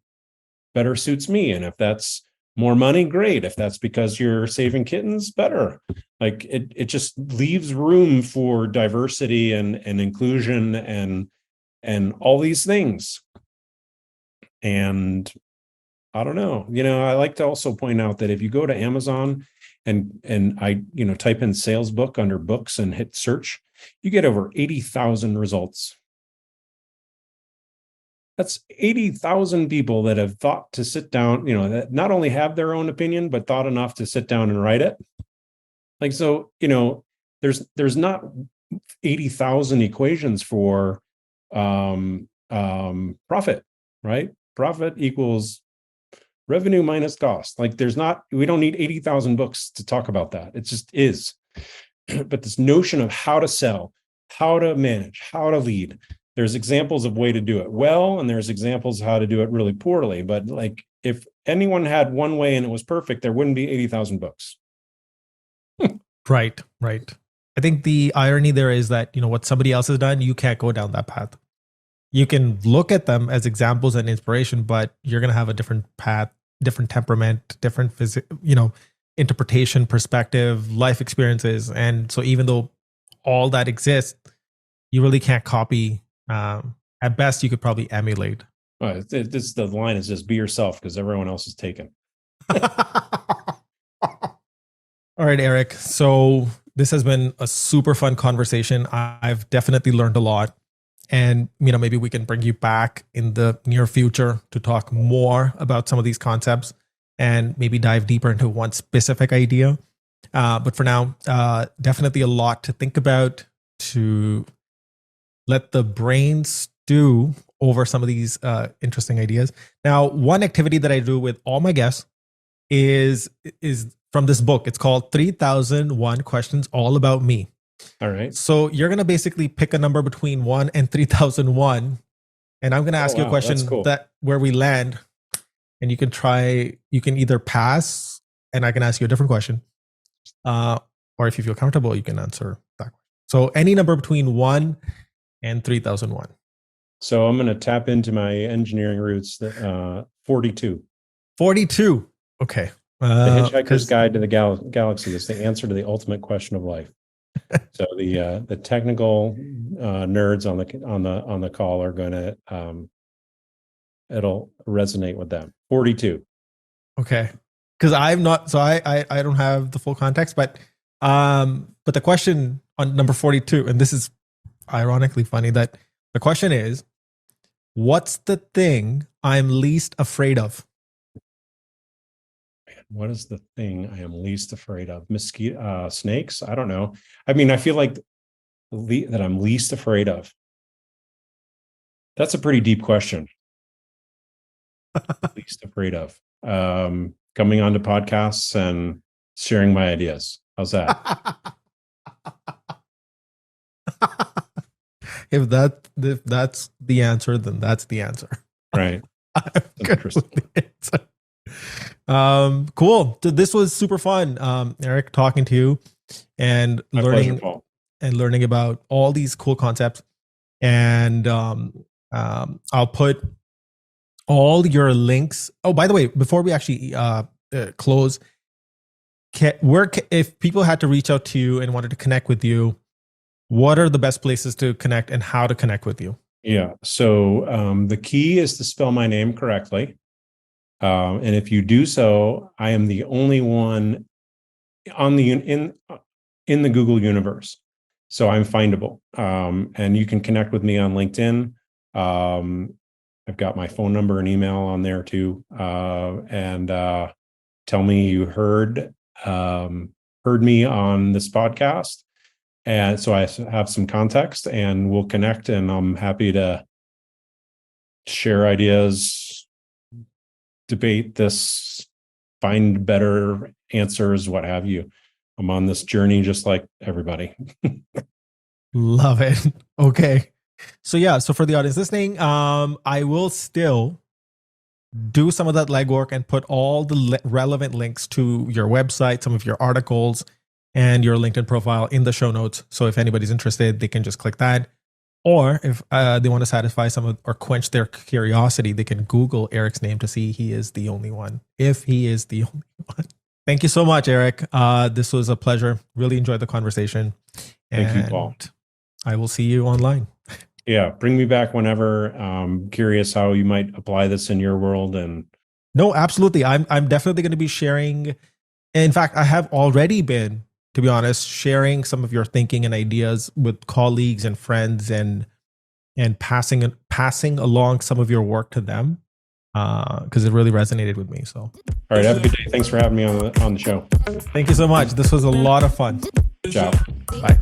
better suits me. And if that's more money, great. If that's because you're saving kittens, better. Like it just leaves room for diversity and inclusion and all these things. And I don't know. I like to also point out that if you go to Amazon and I, type in sales book under books and hit search, you get over 80,000 results. That's 80,000 people that have thought to sit down, that not only have their own opinion, but thought enough to sit down and write it. Like, so, there's not 80,000 equations for profit, right? Profit equals revenue minus cost. Like we don't need 80,000 books to talk about that. It just is. But this notion of how to sell, how to manage, how to lead, there's examples of way to do it well, and there's examples of how to do it really poorly. But like, if anyone had one way and it was perfect, there wouldn't be 80,000 books. Right. I think the irony there is that, what somebody else has done, you can't go down that path. You can look at them as examples and inspiration, but you're going to have a different path, different temperament, different interpretation, perspective, life experiences. And so even though all that exists, you really can't copy. At best, you could probably emulate. The line is just be yourself, because everyone else is taken. All right, Erik. So this has been a super fun conversation. I've definitely learned a lot. And, maybe we can bring you back in the near future to talk more about some of these concepts and maybe dive deeper into one specific idea. But for now, definitely a lot to think about, to let the brain stew over some of these interesting ideas. Now, one activity that I do with all my guests is from this book. It's called 3001 Questions All About Me. All right. So you're going to basically pick a number between 1 and 3001. And I'm going to ask you a question that where we land, and you can either pass and I can ask you a different question. Or if you feel comfortable, you can answer that question. So any number between 1 and 3001. So I'm going to tap into my engineering roots. 42. 42. Okay. The Hitchhiker's Guide to the Galaxy is the answer to the ultimate question of life. So the technical nerds on the call are going to it'll resonate with them. 42. Okay. Because I'm not, so I don't have the full context, but the question on number 42, and this is ironically funny, that the question is, what's the thing I'm least afraid of? What is the thing I am least afraid of? Snakes? I don't know. I mean, I feel like that I'm least afraid of. That's a pretty deep question. Least afraid of. Coming onto podcasts and sharing my ideas. How's that? If that's the answer, then that's the answer. Right. Interesting. Cool. So this was super fun, Erik, talking to you and learning about all these cool concepts. And I'll put all your links. Oh, by the way, before we actually close, if people had to reach out to you and wanted to connect with you, what are the best places to connect and how to connect with you? Yeah. So the key is to spell my name correctly. And if you do so, I am the only one in the Google universe. So I'm findable. And you can connect with me on LinkedIn. I've got my phone number and email on there too. And tell me you heard me on this podcast. And so I have some context, and we'll connect, and I'm happy to share ideas, debate this, find better answers, what have you. I'm on this journey just like everybody. Love it. Okay. So yeah, so for the audience listening, I will still do some of that legwork and put all the relevant links to your website, some of your articles, and your LinkedIn profile in the show notes. So if anybody's interested, they can just click that. Or if they want to satisfy or quench their curiosity, they can Google Erik's name to see he is the only one, if he is the only one. Thank you so much, Erik. This was a pleasure. Really enjoyed the conversation. Thank you, Paul. I will see you online. Yeah, bring me back whenever. Curious how you might apply this in your world. And no, absolutely. I'm definitely going to be sharing. In fact, I have already been, to be honest, sharing some of your thinking and ideas with colleagues and friends, and passing along some of your work to them, because it really resonated with me. So, all right, have a good day. Thanks for having me on the show. Thank you so much. This was a lot of fun. Ciao. Bye.